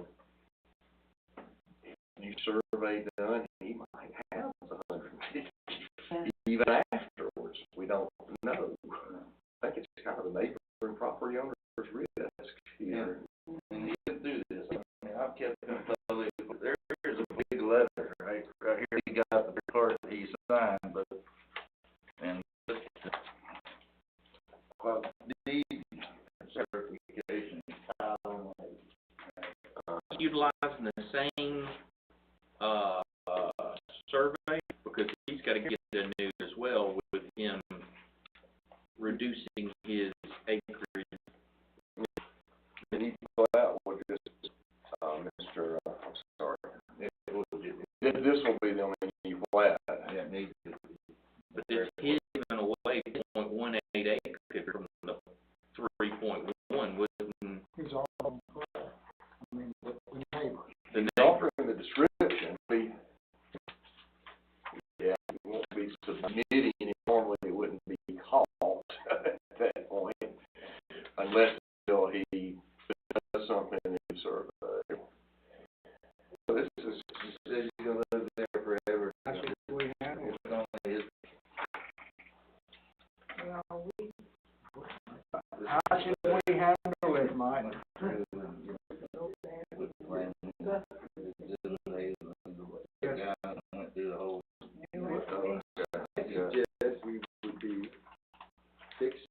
you survey done, he might have 150, even afterwards, we don't know. I think it's kind of the neighboring property owner's risk here. And he can do this, I mean, I've kept him totally, there's a big letter, right here, he got the part that he signed, but, and, well, deed certification, Utilizing the same, survey, because he's gotta get a new as well with him reducing his acreage. Did he go out with this, Mr., I'm sorry, this will be the only new flat. yeah, needs to. But it's giving away 0.18 acre from the 3.1, wouldn't, It's all, I mean, the neighbor. The offer in the description, yeah, it won't be submitting, and normally it wouldn't be called at that point, unless until he does something in the survey. So this is, He says he's gonna live there forever. That's what we handle. It's only his, Well, we, How should we handle it, Mike? with the plan, just made, the guy went through the whole. Yes, we would be fixed.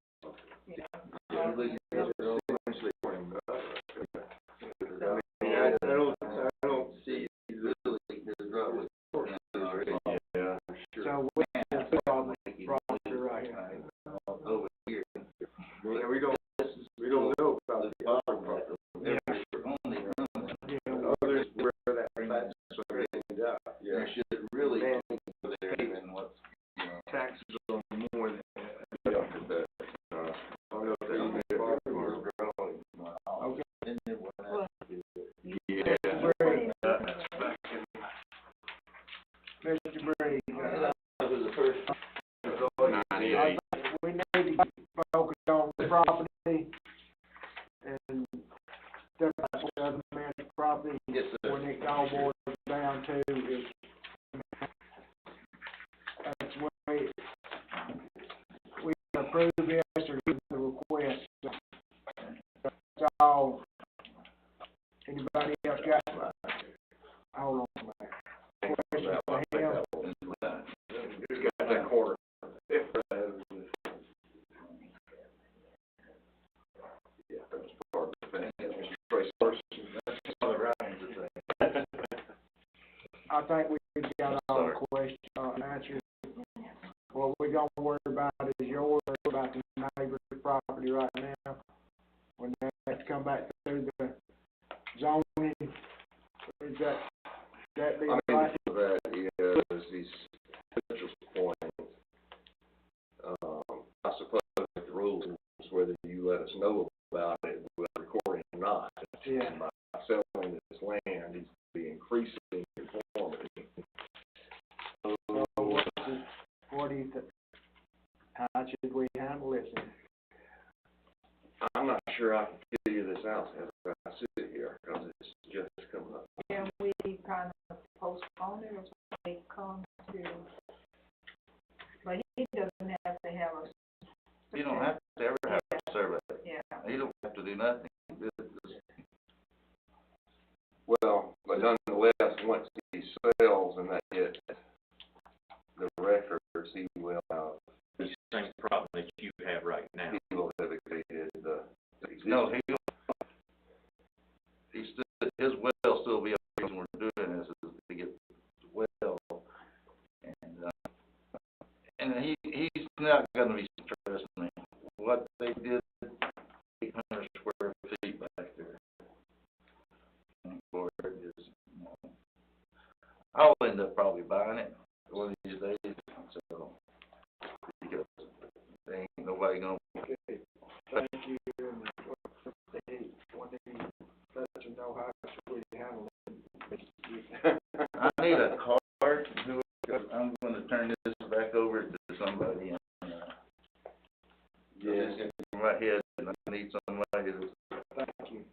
At least Essentially. I don't see really, there's probably, yeah, So we have to put on the property right here. over here. Yeah, we don't know about the other property. Only, Yeah, Others where that flat survey is out. there should really go there and what's, you know. Taxes on more than. I don't know if that's the property or growing. Okay. Then it went out to- yeah. Mr. Brady, That was the first. I 98. think we need to focus on the property and step out the other man's property Yes, sir. when it all boils down to is, that's where we approve this or give the request. That's all. Anybody else got? Hold on a minute. Question for him? He's got that corner. Yeah, that's part of the thing. Mr. Trace Larson, that's all around the thing. I think we've got all the questions, answers. What we're gonna worry about is yours, about the neighbor's property right now. When they have to come back through the zoning, is that be I mean, right? that is these Mitchell's point. I suppose the rules, whether you let us know about it, with recording or not. Yeah. By selling this land, he's be increasing conformity. So what do you think? How should we handle this? I'm not sure I can figure this out as I sit here, because it's just coming up. can we kind of postpone it or something come to, but he doesn't have to have a. You don't have to ever have a survey. Yeah. You don't have to do nothing. Well, but nonetheless, once he sells and that gets the records, he will have, the same problem that you have right now. he will have exceeded the existing. No, he still, his well still be, the reason we're doing this is to get the well. And he's not gonna be stressing me. What they did, 800 square feet back there. And for it is, you know, I'll end up probably buying it one of these days, so, because there ain't nobody gonna. Thank you, and when he lets you know how should we handle it. I need a card to do it, because I'm gonna turn this back over to somebody, and, Yes. it's in my head, and I need somebody to, Thank you.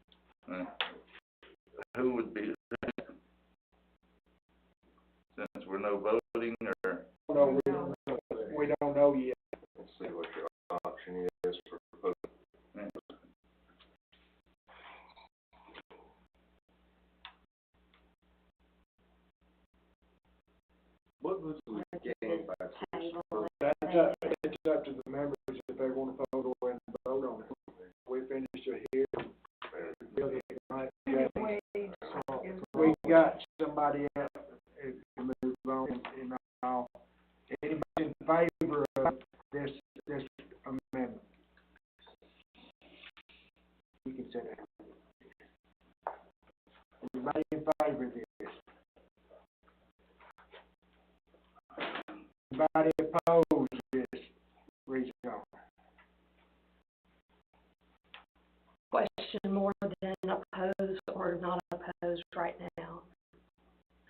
What was the gain by Table. That's up to the members if they wanna vote or and vote on it. We finished it here, really, right? Anyway, We got somebody else, if we move on, and all. Anybody in favor of this amendment? You can say that. Anybody in favor of this? Anybody opposed to this rezone? Question more than opposed or not opposed right now.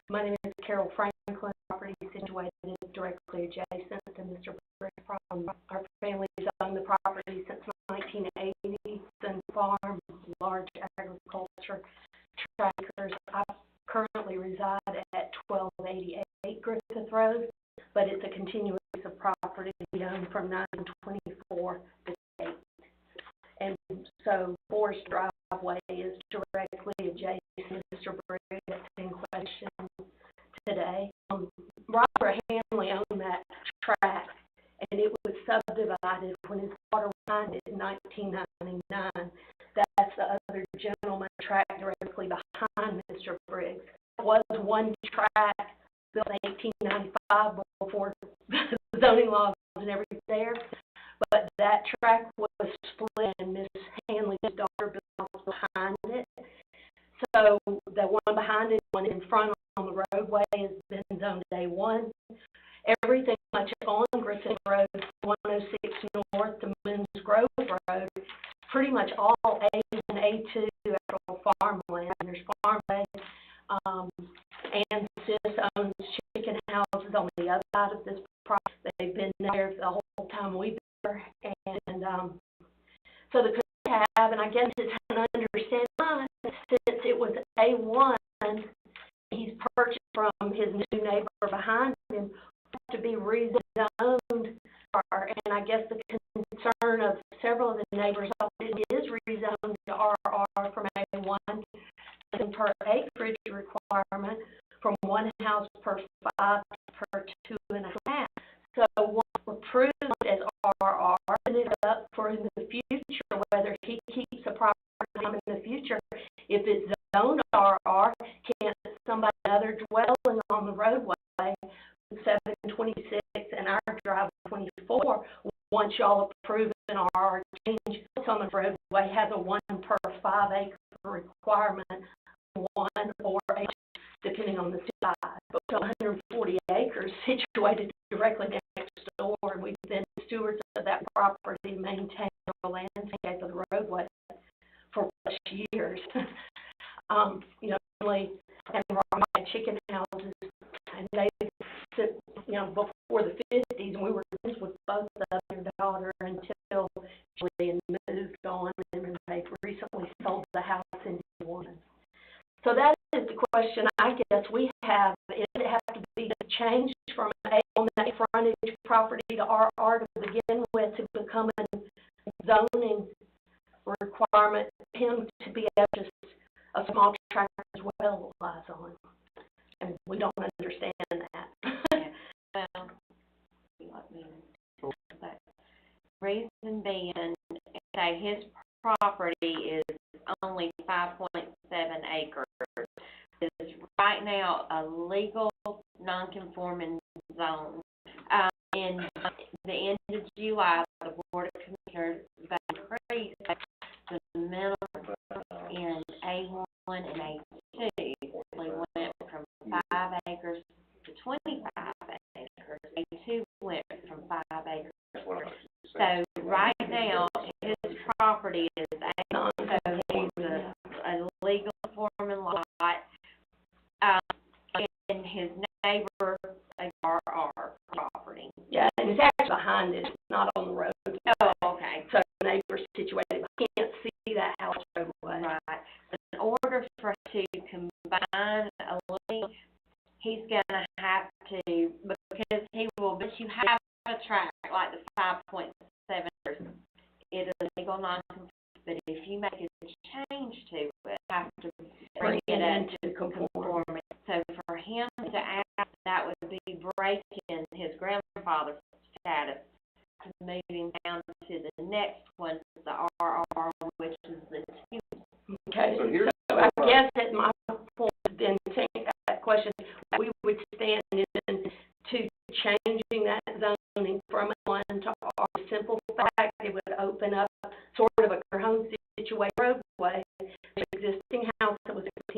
My name is Carol Franklin, property situated directly adjacent to Mr. Brick's property. Our family's owned the property since 1980, and farm, large agriculture, tractors. I currently reside at 1288 Griffith Road, but it's a continuous piece of property owned from 924 to 8. And so Forest Driveway is directly adjacent to Mr. Briggs in question today. Robert Hanley owned that tract, and it was subdivided when his daughter was signed in 1999. That's the other gentleman tract directly behind Mr. Briggs. It was one tract built in 1895 before the zoning laws and everything there. But that tract was split, and Miss Hanley's daughter built behind it. So the one behind it, one in front on the roadway, has been zoned A1. Everything much on Griffith Road, 106 North to Moons Grove Road, pretty much all A1, A2 actual farmland. There's farmland, and Sis owns chicken houses on the other side of this property. They've been there the whole time we've been there, and so the could have, and I guess it's an understanding, since it was A1, he's purchased from his new neighbor behind him to be rezoned, and I guess the concern of several of the neighbors it is rezoned to RR from A1, and per acreage requirement from one house per 5 per 2.5. So once approved as RR, and it's up for in the future whether he keeps the property in the future. If it's zoned RR, can't somebody other dwelling on the roadway 726 and our driveway 24, once y'all approve an RR change on the roadway, has a 1 per 5 acre requirement, 1 or 8, depending on the size. But 140 acres situated directly next door, and we've been stewards of that property, maintain the landscape of the roadway for years. You know, only and my chicken houses, and they, you know, before the 50s, and we were friends with both of their daughter until she moved on, and they recently sold the house in one. So that is the question I guess we have. Is it have to be changed from on that frontage property to RR to begin with to become a zoning requirement for him to be able to a small tract as well lies on? And we don't understand that. Well, but reason being, say his property is only 5.7 acres. Is right now a legal non-conforming zone. In the end of July, the Board of Commissioners increased the minimum in A1 and A2. They went from 5 acres to 25 acres. A2 went from 5 acres. So right now, his property is A1, so he's a legal forming lot, and his neighbor, RR property. Yeah, and it's actually behind it, not on the road. Oh, okay. So the neighbor's situated, I can't see that house roadway. Right. In order for to combine a link, he's gonna have to, because he will, but you have a tract like the 5.7 acres, it is a legal non-conforming, but if you make a change to it, you have to bring it into conformity. So for him to ask, that would be breaking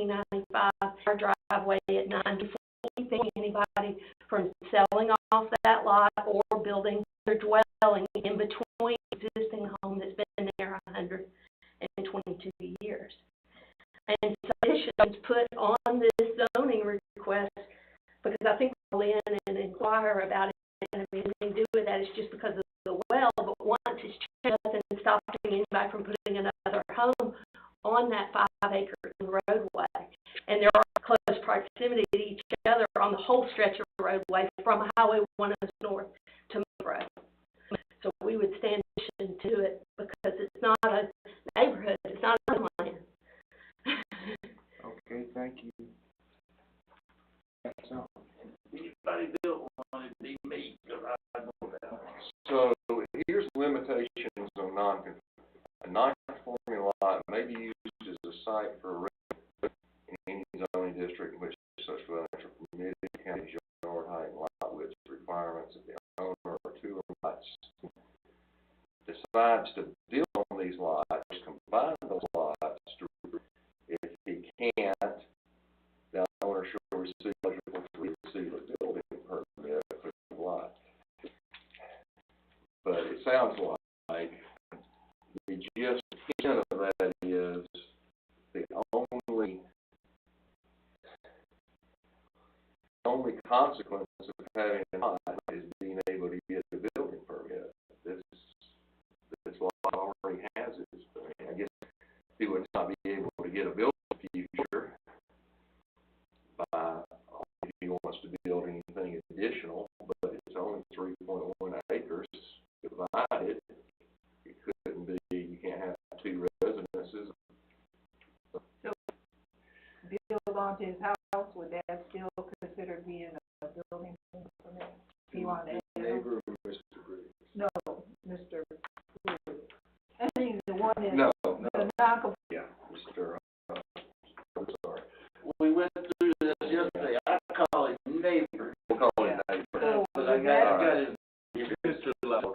1995, our driveway at 940, keeping anybody from selling off that lot or building their dwelling in between existing home that's been there 122 years. And submissions put on this zoning request, because I think we'll in and inquire about it, and anything to do with that is just because of the well, but once it's checked and stopping anybody from putting another home on that 5-acre roadway. And there are close proximity to each other on the whole stretch of roadway from Highway 106 north to Monroe. So we would stand to it because it's not a neighborhood, it's not a land. Okay, thank you. That's all. Anybody built one, it'd be me, 'cause I know that. So here's limitations on a non-conforming lot may be used as a site for a rent in any zoning district in which such dwellings are permitted, county yard height and lot width requirements of the owner or two lots decides to build on these lots, combine those lots to, if he can't, the owner shall receive a building permit for the lot. But it sounds like the gist of that is the only consequence of having a lot is being able to get a building permit. This law already has it. I guess he would not be able to get a building future by if he wants to build anything additional, but it's only 3.1 acres divided. It couldn't be, you can't have two residences. Build onto his house, would that still consider being a building permit? He wanted to. Neighbor, Mr. Briggs. No, Mr. I think the one is No, the non-conforming. yeah, Mr. I'm sorry. We went through this yesterday, I call it neighbor, We'll call it neighbor. So but I would got that, his, Mr. Lower.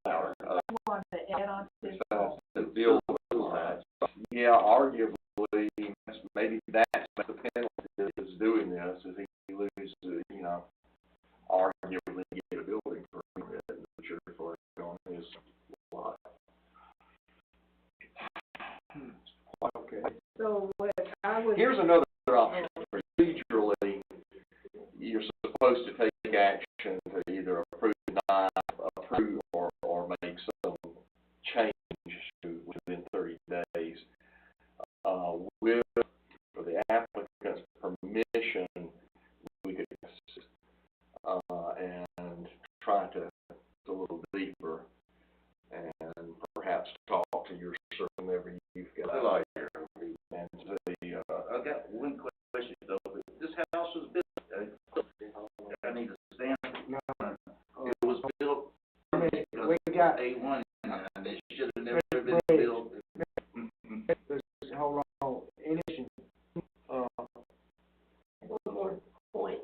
Flower. you want to add on to his Decides home? to build lots. Yeah, arguably, maybe that's the penalty is doing this, is he loses, arguably get a building permit, which are for on his lot. Okay. So what I would. Here's another option. Procedurally, you're supposed to take action to either approve, deny, approve, or make some change within 30 days. With for the applicant's permission, we could and try to go a little deeper and perhaps talk to your certain whenever you've got a lawyer and see. I got one question though, this house was built, I need to stand, No, it was built because we got, A1, and it should have never Mr. been Briggs. built. hold on, any, One more point.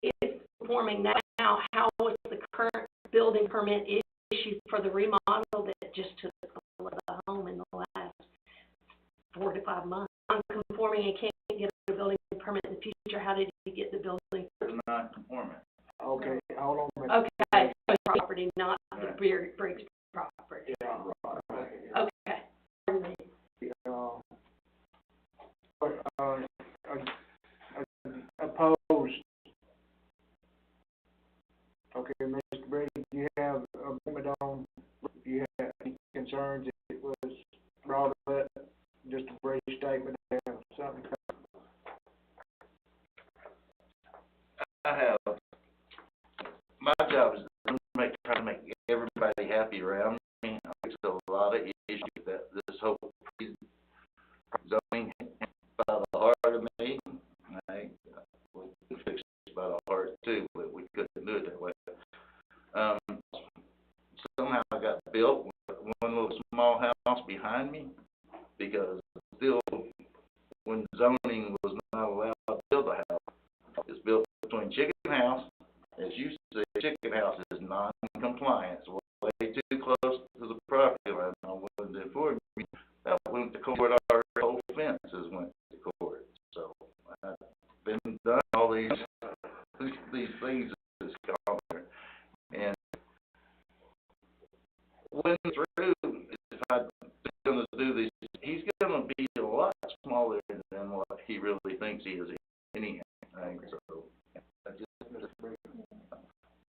It's conforming now, how was the current building permit issued for the remodel that just took the home in the last 4 to 5 months? Non-conforming and can't get a building permit in the future, how did you get the building? It's not conforming. okay, hold on a minute. Okay, so property, not the Briggs property. Yeah, right. Okay, pardon me. Opposed. Okay, Mr. Brady, do you have a comment on, do you have any concerns if it was brought up? Just a brief statement, have something? I have, my job is to try to make everybody happy around me. There's a lot of issues that this whole zoning by the heart of me. We could fix it by the heart too, but we couldn't do it that way. Somehow I got built with one little small house behind me, because still, when zoning was not allowed to build a house, it's built between chicken house, as you say, chicken house is non-compliant, it's way too close to the property line. I wanted to afford me, that went to court, our whole fences went to court. than what he really thinks he is anything, so.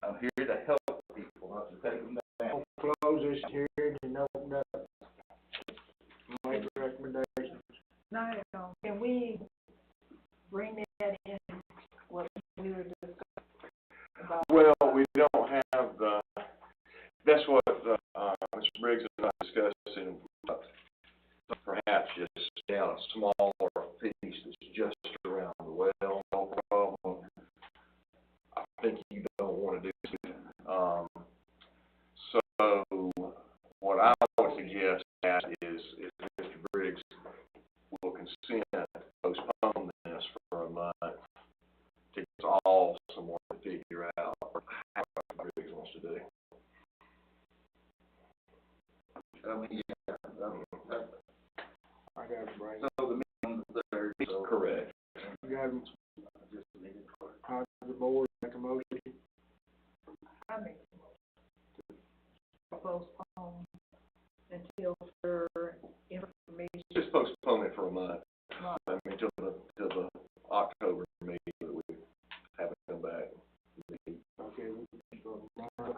I'm here to help people, not to take them down. Close this hearing and open up. Make recommendations. No, can we bring that in, what we were discussing about? Well, we don't have that's what, Mr. Briggs and I discussing, perhaps just down a smaller piece that's just around the well, no problem. I think you don't want to do that. So what I would suggest is Mr. Briggs will consent to postpone this for a month to get us all some more to figure out how Mr. Briggs wants to do. I mean, yeah, I got it, right. so the meeting on the third, so. Correct. You got them, how does the board make a motion? I mean, postpone until further information. Just postpone it for a month. I mean, till the October meeting that we haven't come back. Okay, we can go tomorrow.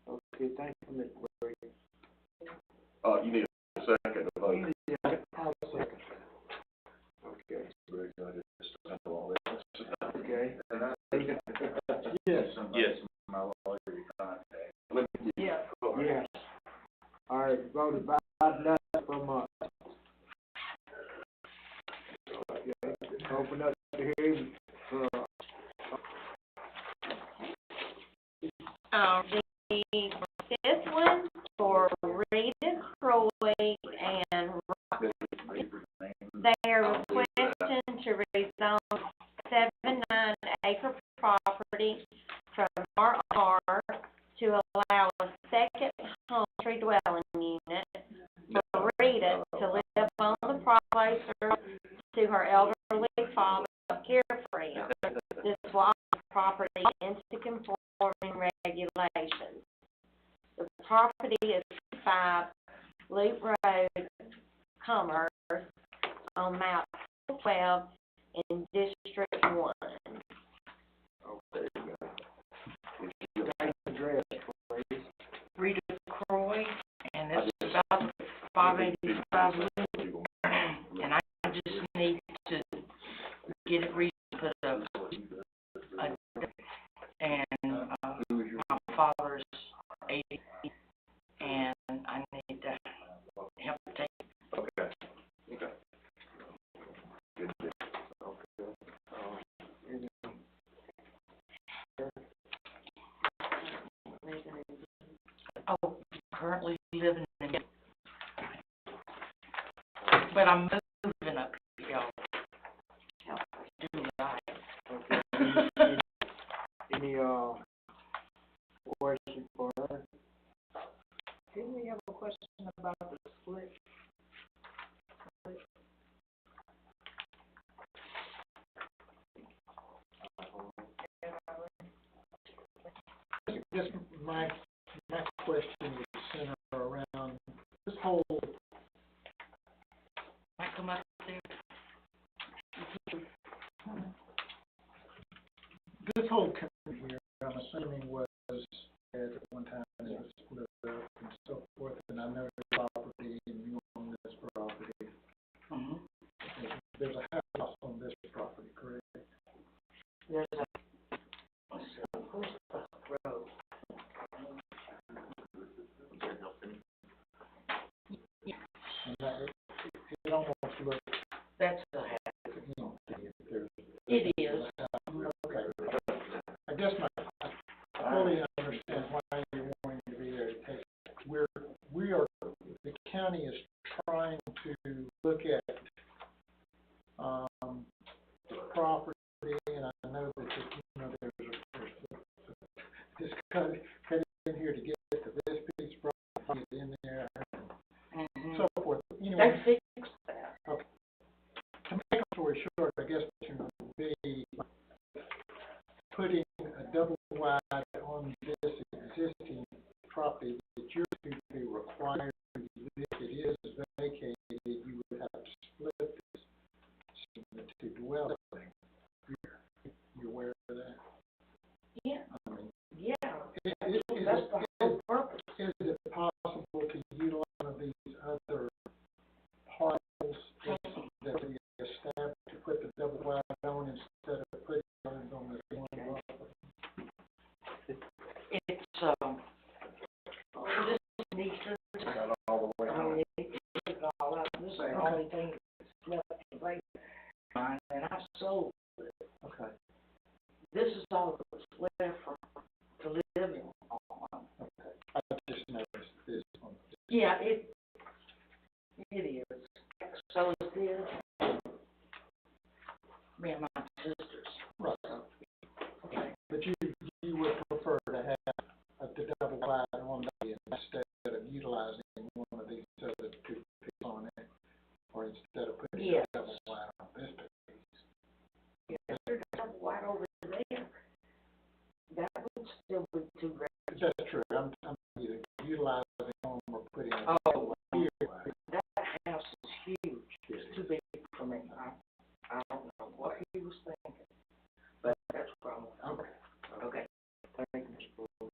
Okay, thank you, Mr. Briggs. You need a second to vote. Yeah, I'll second. Okay, Briggs, I just handle all this. okay. And I, Yes. Yes. my lawyer contact. Let me get Yeah. Yes. All right, voted by nothing for a month. Okay, open up the hearing for, This one for Rita Croy and they are requesting to rezone 7-9 acre property from RR to allow a second home tree dwelling unit for Rita to live on the property to her elderly father, Carefree. This will allow the property into conforming regulations. The property is 5 Loop Road, Commerce, on map 12 in District 1. address, please. Rita Croy, and this is about 585 Loop, and I just need to get it put up. And, my father's 80, and I need to help take. Okay. Okay. Good deal. Oh, currently living in, but I'm moving up here, y'all. Do right. Okay. Any, question for her? Didn't we have a question about the split? Just my question would center around this whole, Might come up there. this whole community here, I'm assuming was, at one time, it was split up and so forth, and I know the property and you own this property. Mm-hmm. There's a house on this property, correct? There's a, where's the road? And that, it almost looks, That's the house. you know, there's. It is. Okay. I guess I fully understand why you're wanting to be there. The county is trying to look at, the property, and I know that, there's this cut in here to get to this piece of property in there, and so forth. Anyway. They fixed that. Okay. To make a story short, I guess what you would be putting a double wide on this existing property that you're to be required, if it is vacated, you would have to that we established to put the double wide on instead of putting it on the one block? It's, this needs to, Not all the way home. take it all out, this is the only thing that's left to break mine, and I sold it. Okay. This is all that's left for, to live on. Okay. I just noticed this one. Yeah, it is. So is this. Me and my sisters. Right. Okay. But you would prefer to have the double wide on there instead of utilizing one of these other two pieces on it, or instead of putting Yes. the double wide on this piece? Yeah, there's double wide over there. That would still be too great. That's true. I'm either utilizing them or putting it Oh, here. that house is huge. It's too big for me. I don't know what he was thinking, but that's what I'm. Okay. Okay. Thank you, Mr. Brewer.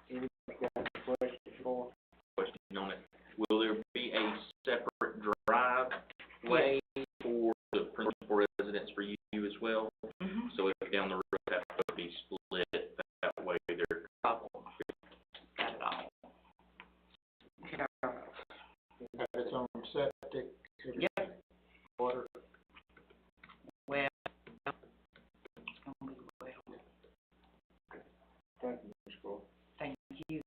Anybody got any questions for? Question on it, will there be a separate driveway for the principal residence for you as well? Mm-hmm. So if down the road that would be split, that way they're Got it all. Got its own septic, Yep. water. Well, it's gonna be well. Thank you, Mr. Brewer. Thank you.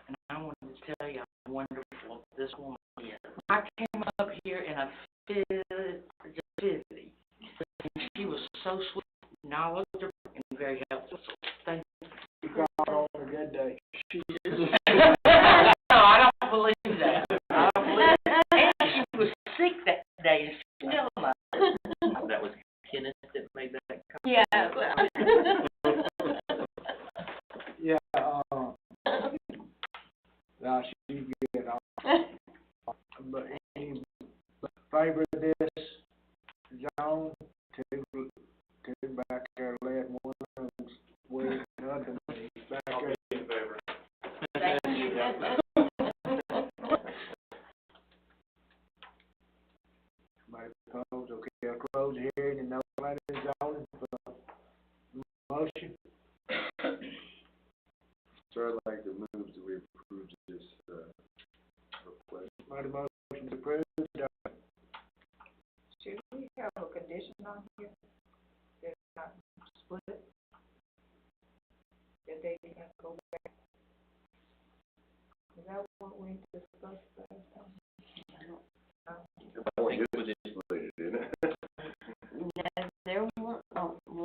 And I wanted to tell you how wonderful this woman is. I came up here and I just busy. And she was so sweet, knowledgeable, and very helpful. So thank You got on a good day. She is. you. No, I don't believe that. I don't believe that. And she was sick that day and she still not. that was Kenneth that made that comment. Yeah. Yeah, now she's good. But any favor of this, John, two back there led one of them's way nothing, back there. In favor. Thank you. Somebody opposed, okay, I'll close the hearing and nobody is on for motion. So I'd like to move that we approve this, request. Somebody motion to approve, Should we have a condition on here that it's not split? That they can go back? Is that what we discussed last time? I think it was split, didn't it? No, there was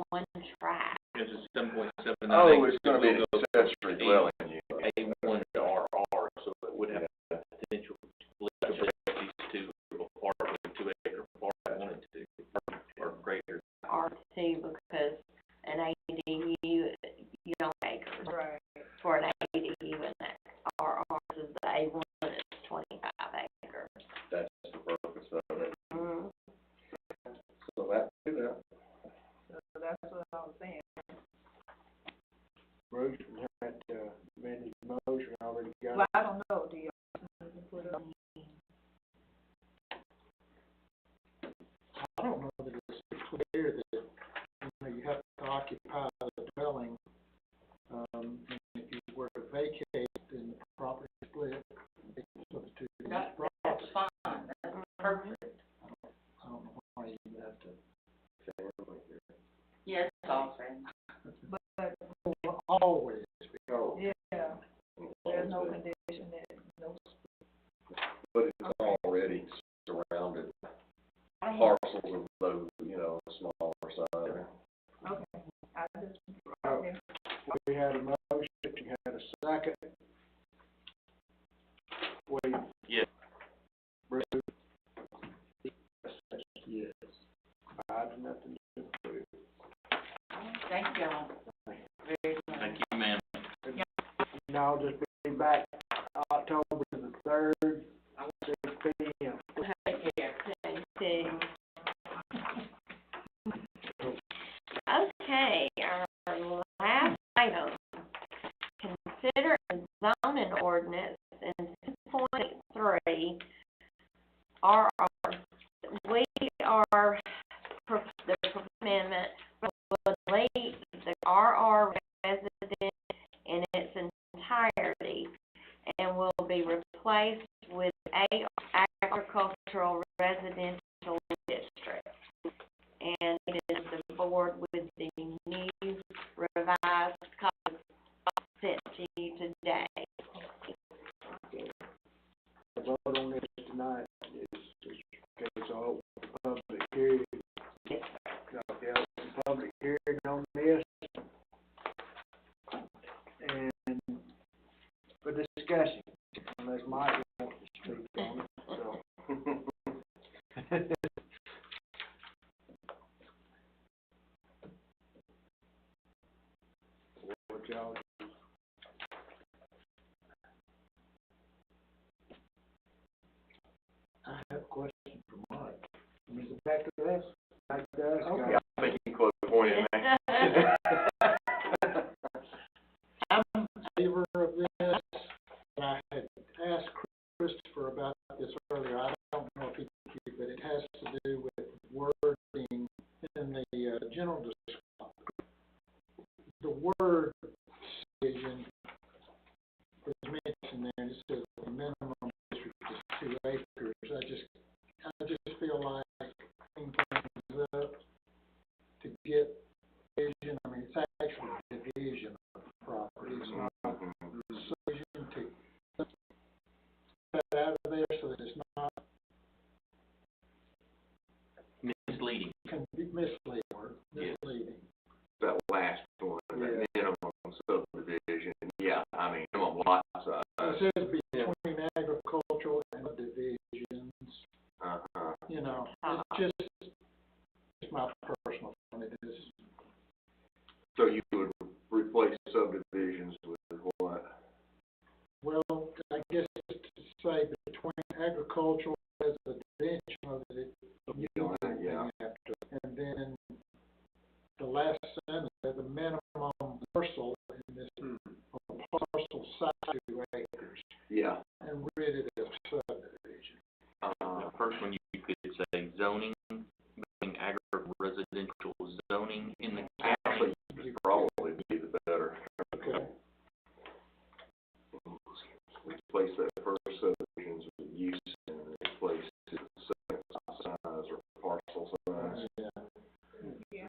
one track. It's a 7.79 Oh, acres. it's gonna be an accessory dwelling unit. A1 to RR, so it would have a potential split to break these two apart with 2 acre apart, wanted to, or greater. R2 because an ADU, you don't acres Right. for an ADU and that RR is the A1 is 25 acres. That's the purpose of it. Mm. So that, do that. So that's what I was saying. Bruce had, made his motion, already got Well, it. I don't know, do you put it on? I don't know that it's clear that, you have to occupy the dwelling, and if you were to vacate, then the property split, so the two. That's fine, that's perfect. I don't know why you would have to. Yes, all same. But, Always. yeah, there's no condition that, no, But it's already surrounded parcels of those, smaller side. okay, I just, okay. We had a motion, you had a second. Wait, Yes. Bruce? Yes. Five to nothing to approve. Thank y'all. Very much. Thank you, ma'am. And I'll just be back October the 3rd, 6 p.m. Take care. Thank you. Okay, our last item, consider a zoning ordinance in 6.3 RR placed with a agricultural residential district. And it is the board with the new revised code sent to you today. The vote on this tonight is, okay, so the public hearing, Yes, okay, the public hearing on this. And for discussion, unless Mike wants to speak on it, so. What y'all? I have a question for Mike. Is it back to this? Back to us? Okay, I think you can close the point in there. I'm in favor of this, and I had asked Christopher about this earlier. I don't know if he can keep it, but it has to do with wording in the general discussion. The word decision is mentioned there. It says the minimum district is 2 acres. I just feel like clean things up to get division. I mean, it's actually division of property. It's not decision to put that out of there so that it's not Misleading. can be misleading or misleading. That last one, that minimum subdivision, yeah, I mean, minimum lot size. It says between agricultural and divisions. Uh-huh. You know, it's just my personal opinion. It is. So you would replace subdivisions with what? Well, I guess to say between agricultural and residential, that it, you know, Yeah. after, and then the last sentence, the minimum parcel in this parcel size 2 acres, Yeah. and rid it of subdivision. The first one you could say zoning, agri-residential zoning in the Actually, probably be the better. Okay. Replace that first subdivisions with use and replace it with second size or parcel size. Yeah. Yeah.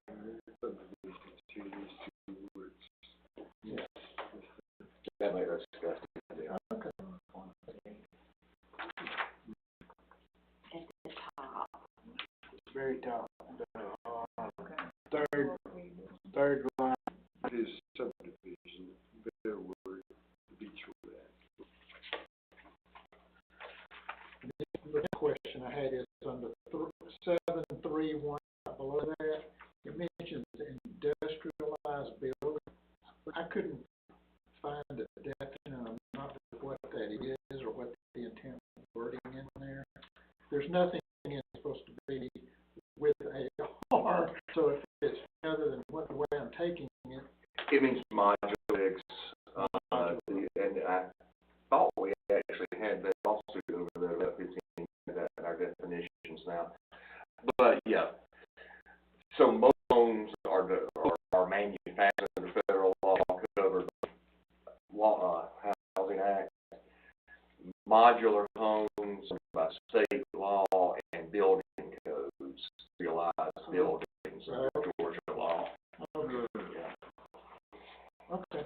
Yeah. That might be disgusting. Yeah. Okay. at the top. It's very top. Third line is subdivision, better word, beach for that. The question I had is under 731, below that, it mentions industrialized building. I couldn't find a definition, I'm not sure what that is or what the intent of wording in there. There's nothing in it supposed to be with a R, so if it's other than what the way I'm taking it. It means modulix, and I thought we actually had that lawsuit over there about 15 that in our definitions now. But yeah, so most homes are manufactured under federal law covered Housing Act. Modular homes by state law and building codes, realized buildings under Georgia law. Okay. Yeah. Okay.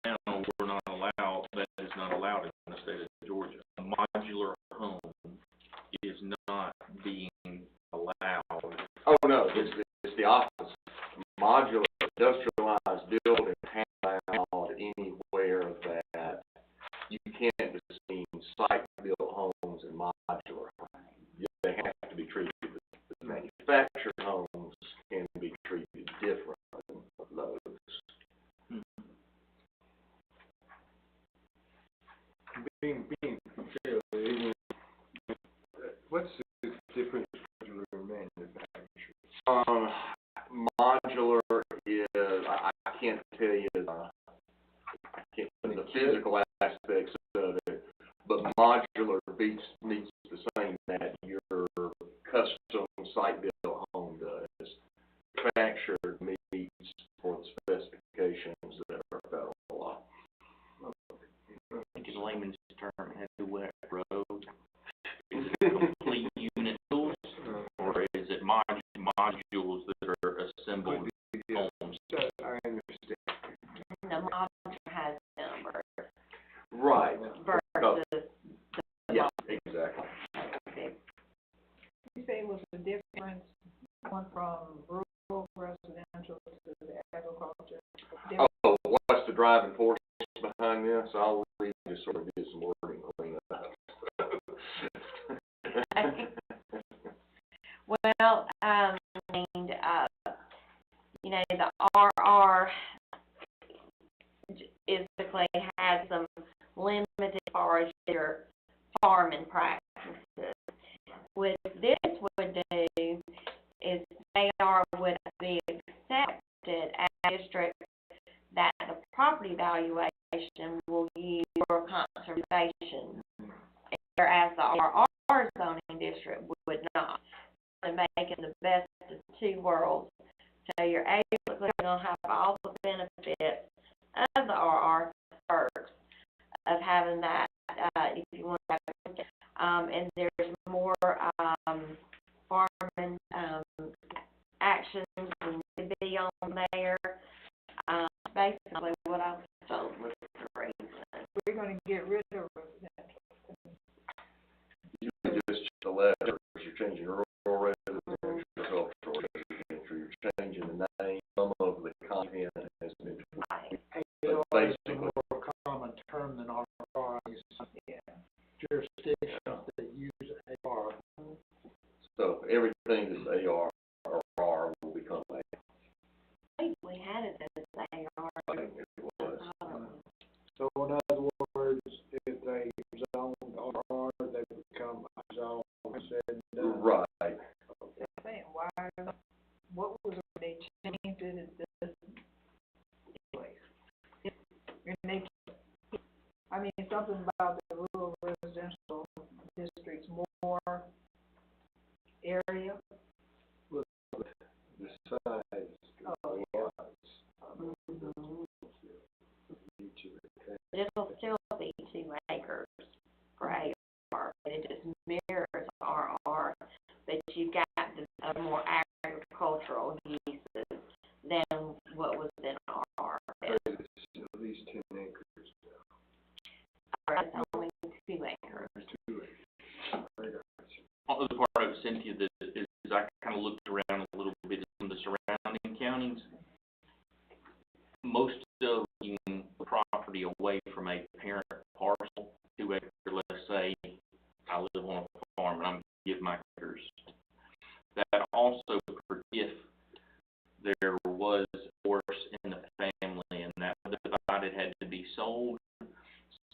Now, we're not allowed, that is not allowed in the state of Georgia. A modular home is not being allowed. Oh, no, it's the opposite. Modular, industrialized building has allowed anywhere that you can't just mean site-built homes and modular. They have to be treated, the manufactured homes can be treated different than those. Being what's the difference between manufactured? Modular is, I can't tell you, I can't put the physical aspects of it, but modular meets the same that your custom site-built home does. Manufactured meets for the specifications that are federal law. I think in layman's term, it has to do assembled homes. I understand. The modular has numbers Right. versus the Yeah, exactly. You say it was a difference going from rural residential to the agriculture? Oh, what's the driving force behind this? I'll leave you to sort of get some wording cleanup. Well, you know, the RR basically has some limited as far as your farming practices. What this would do is AR would be accepted as a district that the property valuation will use for conservation, whereas the RR zoning district would not. And making the best of two worlds. So you're able to have all the benefits of the RR perks of having that, if you want to have and there's more farming actions to be on there. Basically what I was told was the reason. We're gonna get rid of residential. You just the letters, you're changing rural residential, cultural residential, you're changing the name, some of the content has been tweaked. AR But is a basically, more common term than RR is. Yeah. Jurisdictions that use AR. so everything that's AR or R will become A. I think we had it as AR. I think it was. So in other words, if they zone RR, they become a zone, said, Right. They're saying, why, what was it, they changed it at this place? And they, I mean, something about the rural residential districts, more area. the size. Oh, yeah. It'll still be 2 acres for AR, but it just mirrors RR, but you got the more agricultural uses than what was in RR. At least 10 acres. It's only 2 acres. Other part of Cynthia that is I kind of looked around a little bit in the surrounding counties. Most of the property away from a parent parcel, 2 acre, let's say, I live on a farm and I'm give my acres. That also, if there was force in the family and that divided had to be sold.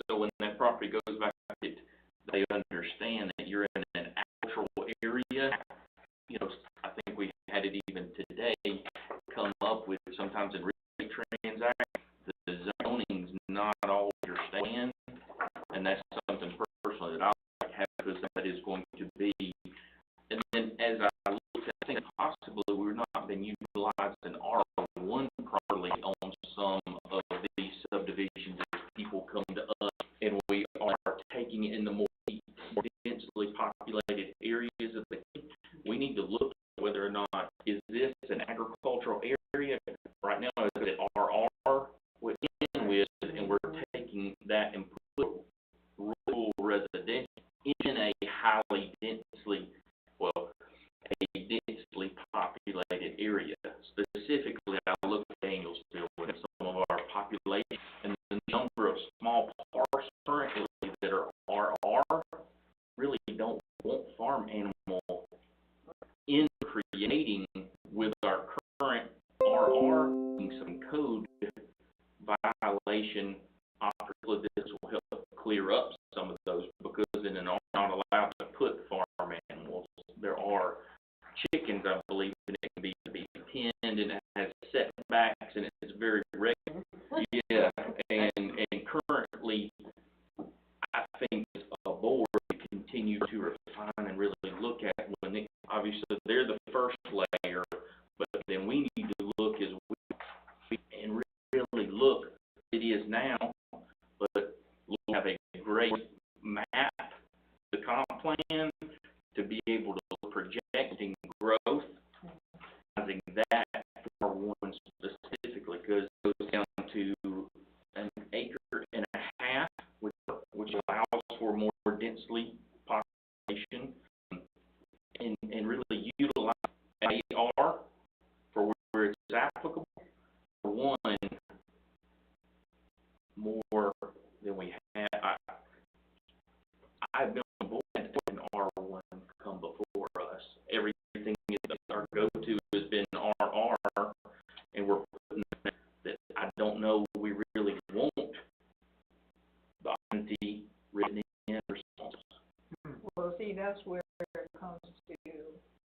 So when that property goes back, they understand that you're in an agricultural area. You know, I think we had it even today come up with sometimes in real estate transactions, the zoning's not all understand, and that's something personally that I like to have because that is going to be. And then as I look, I think possibly we're not been utilizing R1 properly on some of these subdivisions as people come to us, and we are taking it in the more densely populated areas of the. We need to look at whether or not is this an agricultural area right now, is it RR within with, and we're taking that and put rural residential in a highly densely, well, a densely populated area. Specifically, I look at Danielsville with some of our population and the number of small parks currently that are RR really don't want farm animal in creating with our current RR some code violation. Hopefully this will help clear up some of those because in an are not allowed to put farm animals. There are chickens, I believe, and it can be penned and it has setbacks and it's very regular. Yeah, and currently I think as a board we continue to refine and really look at when they, obviously they're the first layer, but then we need to look as we and really look it is now, but we'll have a great map, the comp plan to be able to projecting growth, using that and really utilize AR for where it's applicable. For one, more than we have. I've been on board when R1 come before us. Everything is our go-to has been RR, and we're putting that I don't know we really want the INT written in response. Well, see, that's where it comes to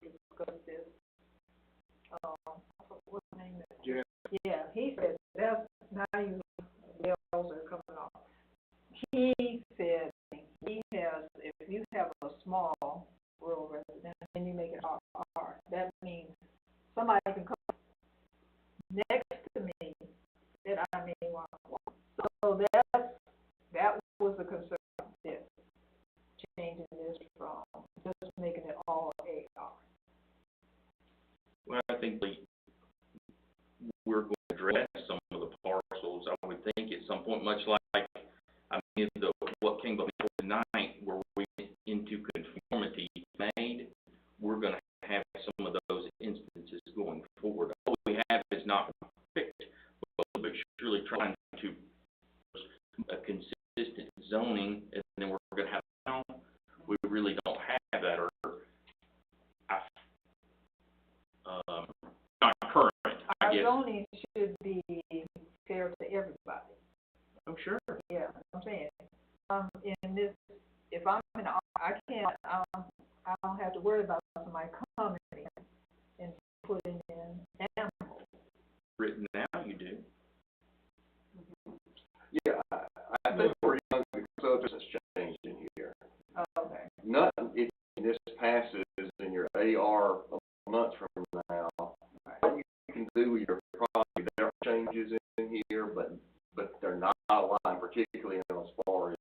discuss this. What's the name of it? Yeah, he said that's not even the bells are coming off. He said he has, if you have a small rural residence and you make it R, that means somebody can come next to me that I may want. So that was the concern, this, changing this from just making it all AR. Well, I think we're going to address some of the parcels, I would think, at some point, much like, I mean, what came before tonight, where we went into conformity made, we're going to have some of those instances going forward. All we have is not picked, but surely trying to a consistent zoning, and then we're going to have, now, we really don't have that, or not current, I Our guess. zoning should be fair to everybody. I'm sure. Yeah, I'm saying, in this, if I'm in, I can't, I don't have to worry about somebody coming in and putting in animals. Written now, you do. Yeah, I think we're young because this is changing here. Okay. Nothing, if this passes in your AR a month from now, what you can do with your property, there are changes in here, but they're not aligned, particularly as far as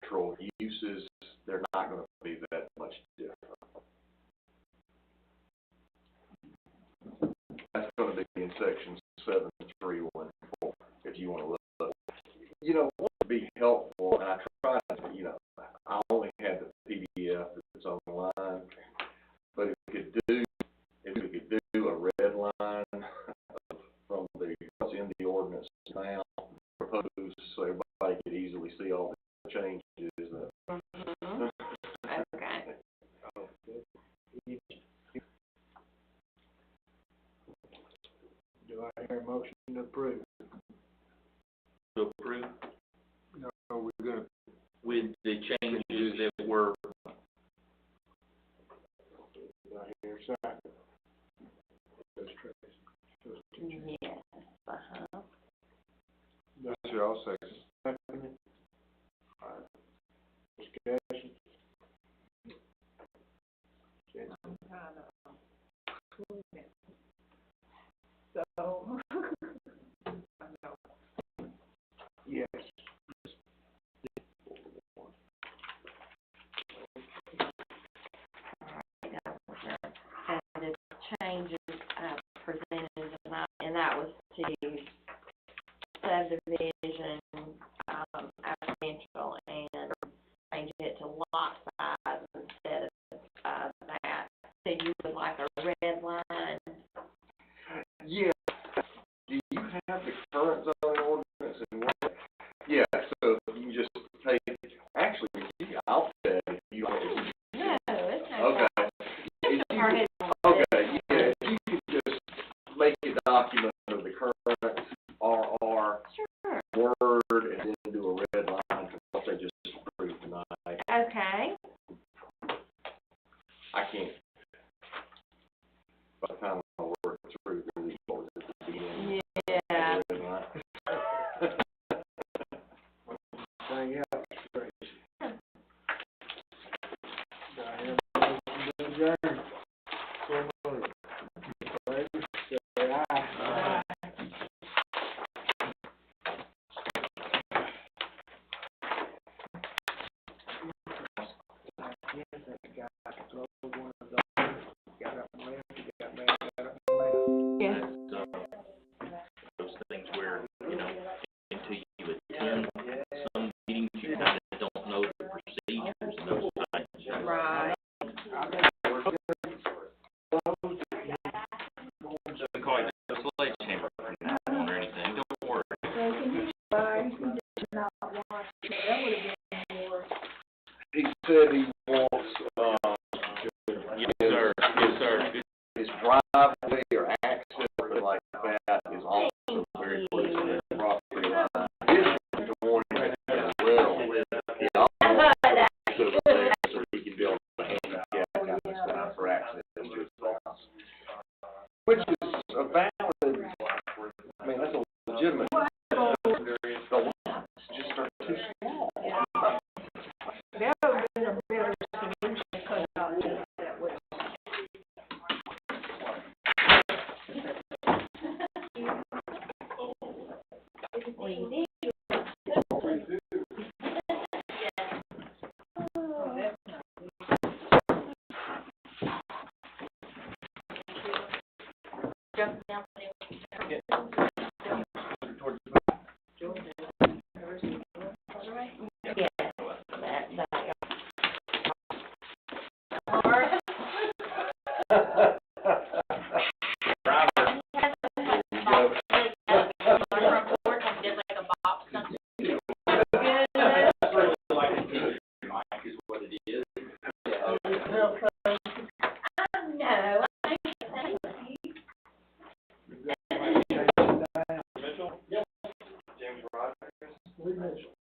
control uses, they're not going to be that much different. That's going to be in sections 7.3.1.4, if you want to look. You know, what would be helpful, and I tried to, you know, I only had the PDF that's online, but if we could do a red line from what's in the ordinance now, proposed, so everybody could easily see all the changes. Okay. Do I hear a motion to approve? To approve No, we're gonna, with the changes that were, do I hear a second? Yes, uh-huh. That's your, I'll second. Second. All right. Discussion. So, Yes. And the changes presented tonight, and that was to subdivision, residential, and change it to lot size instead of, that. So you would like a red line? Yeah. Do you have the current zoning ordinance and what? Yeah, so you can just take, actually, I'll say if you want to. No, it's no Okay. problem. If you Or his- Okay, yeah, if you could just make a document of the current RR Sure. word and then do a red line for what they just approved tonight. Okay. I can't. By the time I work through these boards at the beginning. Yeah. Red line. Anything else, Tracy? Do I hear a motion to adjourn? driveway or access, something like that, is also very close to the property line. This is the one that as well, it also so he can build a handicap kind of stuff for access to his house. Which is a valid, I mean, that's a legitimate, the lots just are too small. That would have been a better solution, because that would. Lee Mitchell.